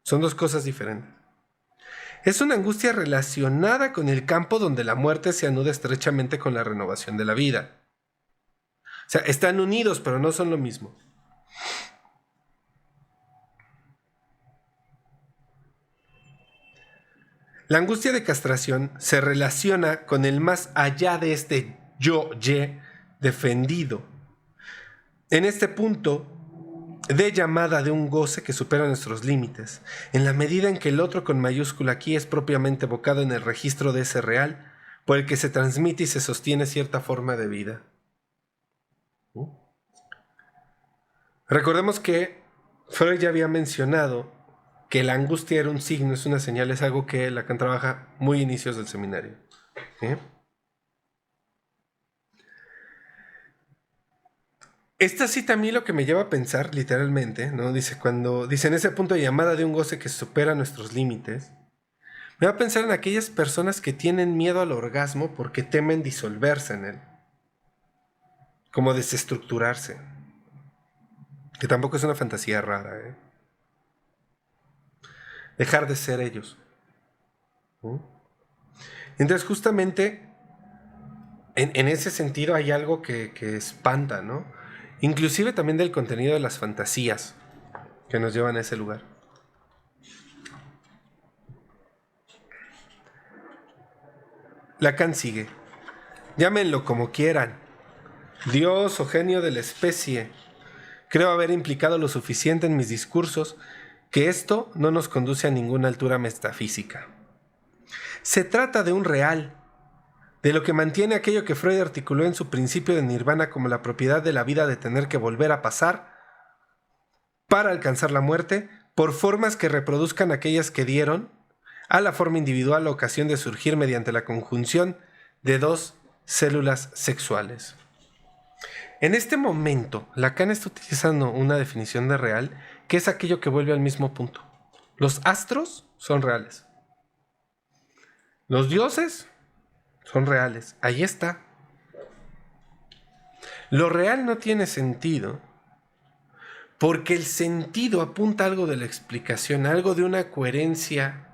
Son dos cosas diferentes. Es una angustia relacionada con el campo donde la muerte se anuda estrechamente con la renovación de la vida. O sea, están unidos, pero no son lo mismo. La angustia de castración se relaciona con el más allá de este yo-ye defendido. En este punto de llamada de un goce que supera nuestros límites, en la medida en que el otro con mayúscula aquí es propiamente evocado en el registro de ese real, por el que se transmite y se sostiene cierta forma de vida. Recordemos que Freud ya había mencionado que la angustia era un signo, es una señal, es algo que Lacan trabaja muy a inicios del seminario. Esta cita a mí lo que me lleva a pensar, literalmente, ¿no? Dice, en ese punto de llamada de un goce que supera nuestros límites, me va a pensar en aquellas personas que tienen miedo al orgasmo porque temen disolverse en él, como desestructurarse, que tampoco es una fantasía rara, ¿eh? Dejar de ser ellos. Entonces, justamente, en ese sentido hay algo que espanta, ¿no? Inclusive también del contenido de las fantasías que nos llevan a ese lugar. Lacan sigue. Llámenlo como quieran. Dios o genio de la especie. Creo haber implicado lo suficiente en mis discursos que esto no nos conduce a ninguna altura metafísica. Se trata de un real, de lo que mantiene aquello que Freud articuló en su principio de nirvana como la propiedad de la vida de tener que volver a pasar para alcanzar la muerte por formas que reproduzcan aquellas que dieron a la forma individual la ocasión de surgir mediante la conjunción de dos células sexuales. En este momento, Lacan está utilizando una definición de real que es aquello que vuelve al mismo punto. Los astros son reales. Los dioses son reales. Ahí está. Lo real no tiene sentido porque el sentido apunta a algo de la explicación, algo de una coherencia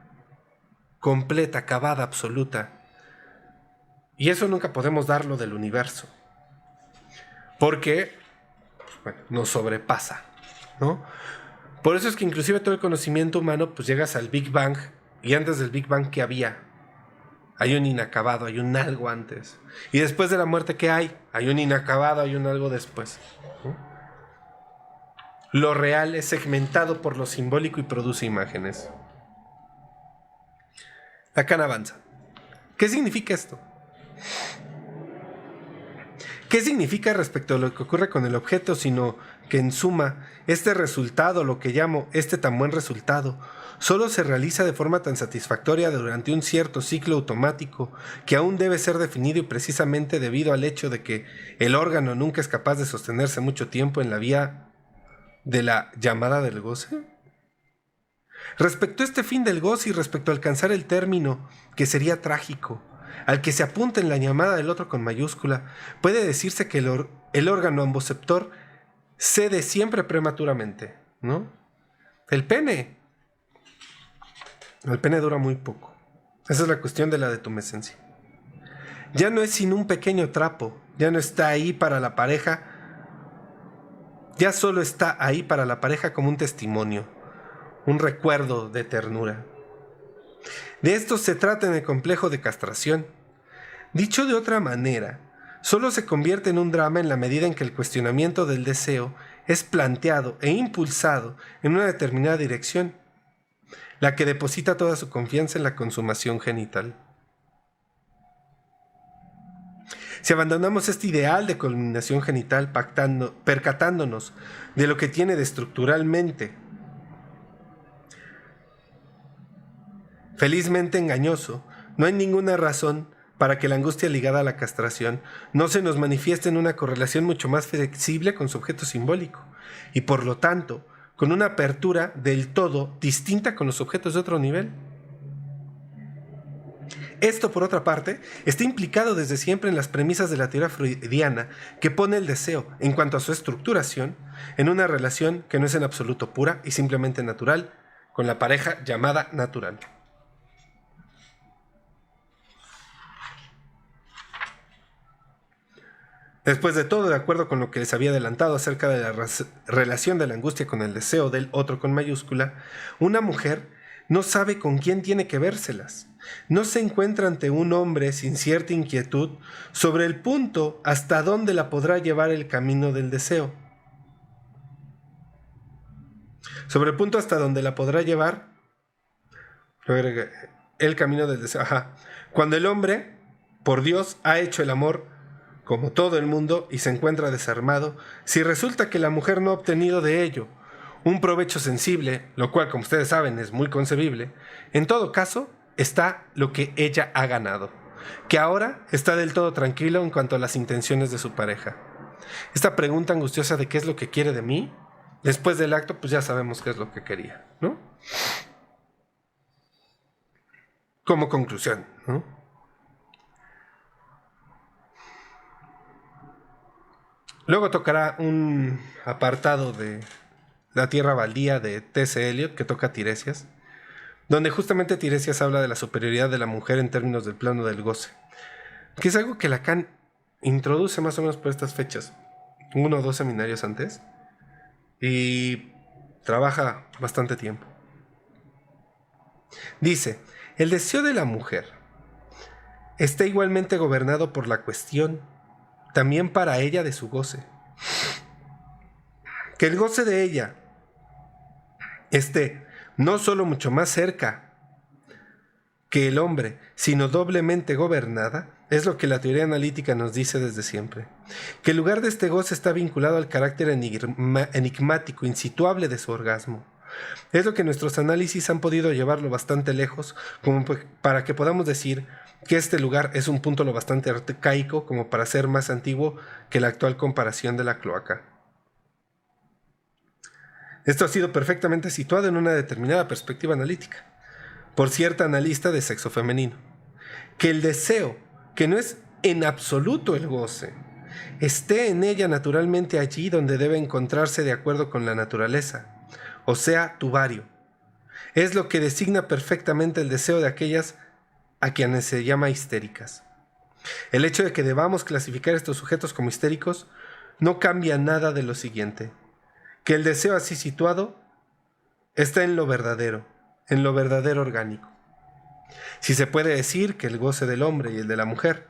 completa, acabada, absoluta. Y eso nunca podemos darlo del universo. Porque bueno, nos sobrepasa, ¿no? Por eso es que inclusive todo el conocimiento humano, pues llegas al Big Bang, y antes del Big Bang, ¿qué había? Hay un inacabado, hay un algo antes. Y después de la muerte, ¿qué hay? Hay un inacabado, hay un algo después, ¿no? Lo real es segmentado por lo simbólico y produce imágenes. Lacan avanza. ¿Qué significa esto? ¿Qué significa respecto a lo que ocurre con el objeto? Sino que en suma, este resultado, lo que llamo este tan buen resultado, solo se realiza de forma tan satisfactoria durante un cierto ciclo automático que aún debe ser definido y precisamente debido al hecho de que el órgano nunca es capaz de sostenerse mucho tiempo en la vía de la llamada del goce. Respecto a este fin del goce y respecto a alcanzar el término que sería trágico, al que se apunta en la llamada del otro con mayúscula, puede decirse que el órgano amboceptor cede siempre prematuramente, ¿no? El pene dura muy poco. Esa es la cuestión de la detumescencia. Ya no es sino un pequeño trapo, ya no está ahí para la pareja, ya solo está ahí para la pareja como un testimonio, un recuerdo de ternura. De esto se trata en el complejo de castración. Dicho de otra manera, solo se convierte en un drama en la medida en que el cuestionamiento del deseo es planteado e impulsado en una determinada dirección, la que deposita toda su confianza en la consumación genital. Si abandonamos este ideal de culminación genital percatándonos de lo que tiene de estructuralmente felizmente engañoso, no hay ninguna razón para que la angustia ligada a la castración no se nos manifieste en una correlación mucho más flexible con su objeto simbólico, y por lo tanto, con una apertura del todo distinta con los objetos de otro nivel. Esto, por otra parte, está implicado desde siempre en las premisas de la teoría freudiana, que pone el deseo, en cuanto a su estructuración, en una relación que no es en absoluto pura y simplemente natural, con la pareja llamada natural. Después de todo, de acuerdo con lo que les había adelantado acerca de la relación de la angustia con el deseo del otro con mayúscula, una mujer no sabe con quién tiene que vérselas. No se encuentra ante un hombre sin cierta inquietud sobre el punto hasta dónde la podrá llevar el camino del deseo. Sobre el punto hasta donde la podrá llevar el camino del deseo. Ajá. Cuando el hombre, por Dios, ha hecho el amor como todo el mundo y se encuentra desarmado, si resulta que la mujer no ha obtenido de ello un provecho sensible, lo cual, como ustedes saben, es muy concebible, en todo caso está lo que ella ha ganado, que ahora está del todo tranquilo en cuanto a las intenciones de su pareja. Esta pregunta angustiosa de qué es lo que quiere de mí, después del acto, pues ya sabemos qué es lo que quería, ¿no? Como conclusión, ¿no? Luego tocará un apartado de La Tierra Baldía de T.S. Eliot, que toca Tiresias, donde justamente Tiresias habla de la superioridad de la mujer en términos del plano del goce, que es algo que Lacan introduce más o menos por estas fechas, 1 o 2 seminarios antes, y trabaja bastante tiempo. Dice, el deseo de la mujer está igualmente gobernado por la cuestión, también para ella, de su goce. Que el goce de ella esté no solo mucho más cerca que el hombre, sino doblemente gobernada, es lo que la teoría analítica nos dice desde siempre. Que el lugar de este goce está vinculado al carácter enigmático, insituable de su orgasmo. Es lo que nuestros análisis han podido llevarlo bastante lejos, como para que podamos decir que este lugar es un punto lo bastante arcaico como para ser más antiguo que la actual comparación de la cloaca. Esto ha sido perfectamente situado en una determinada perspectiva analítica por cierta analista de sexo femenino. Que el deseo, que no es en absoluto el goce, esté en ella naturalmente allí donde debe encontrarse de acuerdo con la naturaleza, o sea, tubario. Es lo que designa perfectamente el deseo de aquellas a quienes se llama histéricas. El hecho de que debamos clasificar estos sujetos como histéricos no cambia nada de lo siguiente: que el deseo así situado está en lo verdadero orgánico. Si se puede decir que el goce del hombre y el de la mujer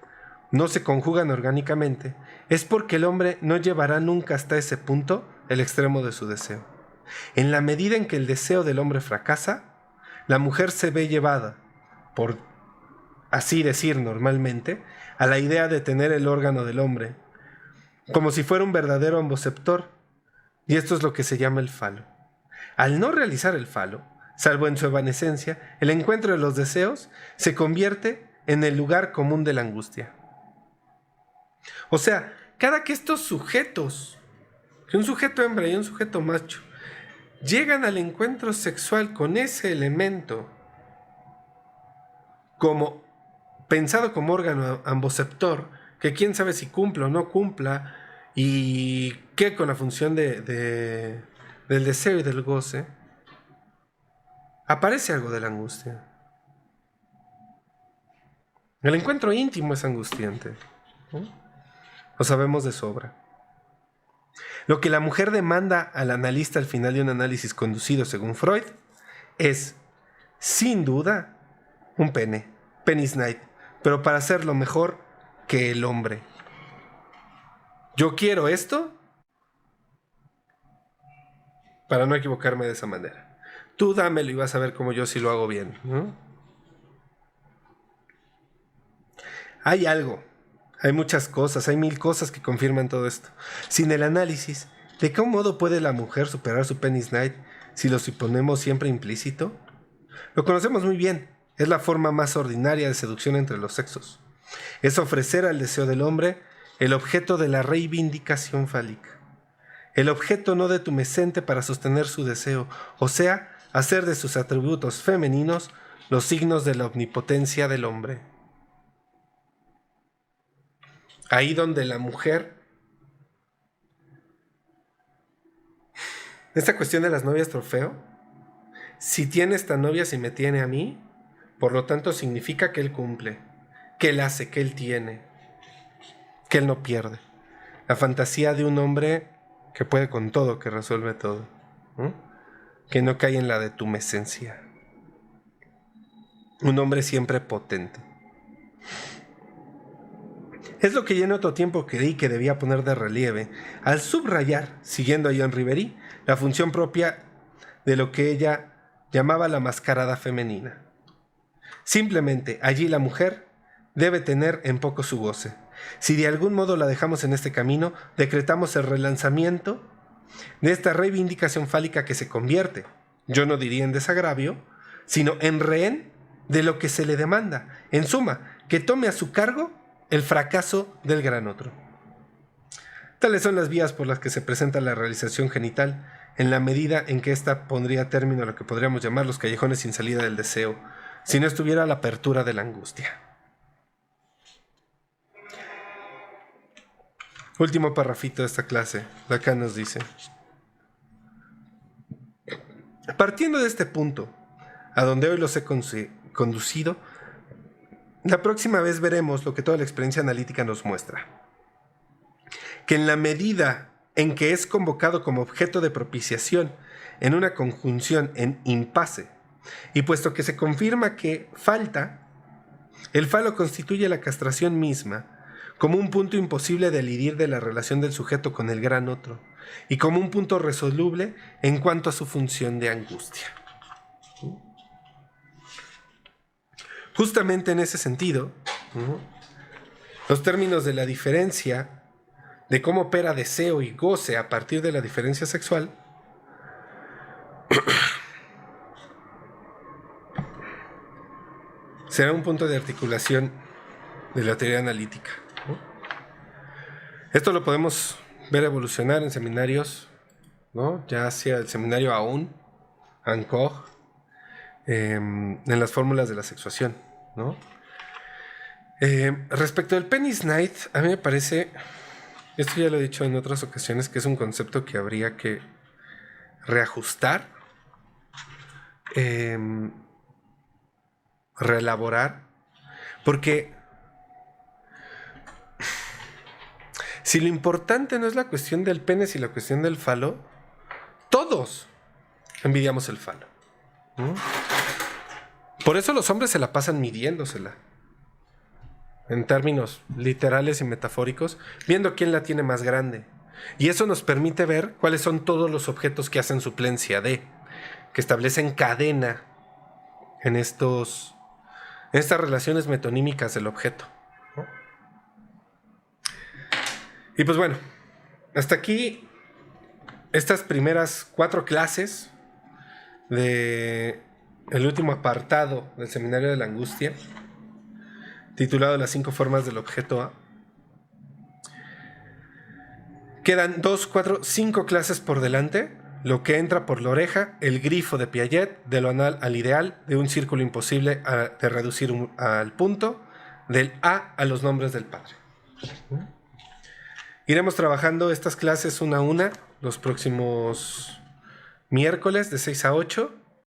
no se conjugan orgánicamente, es porque el hombre no llevará nunca hasta ese punto el extremo de su deseo. En la medida en que el deseo del hombre fracasa, la mujer se ve llevada, por así decir normalmente, a la idea de tener el órgano del hombre, como si fuera un verdadero amboceptor, y esto es lo que se llama el falo. Al no realizar el falo, salvo en su evanescencia, el encuentro de los deseos se convierte en el lugar común de la angustia. O sea, cada que estos sujetos, que un sujeto hembra y un sujeto macho, llegan al encuentro sexual con ese elemento como pensado como órgano amboceptor, que quién sabe si cumpla o no cumpla, y qué con la función del deseo y del goce, aparece algo de la angustia. El encuentro íntimo es angustiante, ¿no? Lo sabemos de sobra. Lo que la mujer demanda al analista al final de un análisis conducido según Freud es, sin duda, un penis night, pero para hacerlo mejor que el hombre. Yo quiero esto para no equivocarme de esa manera. Tú dámelo y vas a ver cómo yo sí lo hago bien, ¿no? Hay algo, hay muchas cosas, hay 1000 cosas que confirman todo esto. Sin el análisis, ¿de qué modo puede la mujer superar su penis night si lo suponemos siempre implícito? Lo conocemos muy bien, es la forma más ordinaria de seducción entre los sexos. Es ofrecer al deseo del hombre el objeto de la reivindicación fálica. El objeto no detumescente para sostener su deseo, o sea, hacer de sus atributos femeninos los signos de la omnipotencia del hombre. Ahí donde la mujer... Esta cuestión de las novias trofeo, si tiene esta novia, si me tiene a mí, por lo tanto significa que él cumple, que él hace, que él tiene, que él no pierde. La fantasía de un hombre que puede con todo, que resuelve todo, ¿no? Que no cae en la detumescencia. Un hombre siempre potente. Es lo que yo en otro tiempo creí que debía poner de relieve al subrayar, siguiendo a Jean Riveri, la función propia de lo que ella llamaba la mascarada femenina. Simplemente allí la mujer debe tener en poco su goce. Si de algún modo la dejamos en este camino, decretamos el relanzamiento de esta reivindicación fálica que se convierte, yo no diría en desagravio, sino en rehén de lo que se le demanda. En suma, que tome a su cargo el fracaso del gran otro. Tales son las vías por las que se presenta la realización genital, en la medida en que ésta pondría término a lo que podríamos llamar los callejones sin salida del deseo, si no estuviera la apertura de la angustia. Último parrafito de esta clase. Lacan nos dice: partiendo de este punto, a donde hoy los he conducido, la próxima vez veremos lo que toda la experiencia analítica nos muestra. que en la medida en que es convocado como objeto de propiciación en una conjunción en impasse, y puesto que se confirma que falta, el falo constituye la castración misma como un punto imposible de elidir de la relación del sujeto con el gran otro, y como un punto resoluble en cuanto a su función de angustia. Justamente en ese sentido, los términos de la diferencia, de cómo opera deseo y goce a partir de la diferencia sexual, será un punto de articulación de la teoría analítica. Esto lo podemos ver evolucionar en seminarios, ¿no? Ya sea el seminario Aoun, Ankoch, en las fórmulas de la sexuación, ¿no? Respecto del penis night, a mí me parece, esto ya lo he dicho en otras ocasiones, que es un concepto que habría que reajustar, reelaborar, porque si lo importante no es la cuestión del pene, y la cuestión del falo, todos envidiamos el falo, ¿no? Por eso los hombres se la pasan midiéndosela, en términos literales y metafóricos, viendo quién la tiene más grande. Y eso nos permite ver cuáles son todos los objetos que hacen suplencia de, que establecen cadena en estas relaciones metonímicas del objeto, ¿no? Y pues bueno, hasta aquí estas primeras 4 clases de el último apartado del Seminario de la Angustia, titulado Las 5 formas del objeto A. Quedan 2, 4, 5 clases por delante. Lo que entra por la oreja, el grifo de Piaget, de lo anal al ideal, de un círculo imposible de reducir al punto, del A a los nombres del Padre. Iremos trabajando estas clases una a una los próximos miércoles de 6 a 8.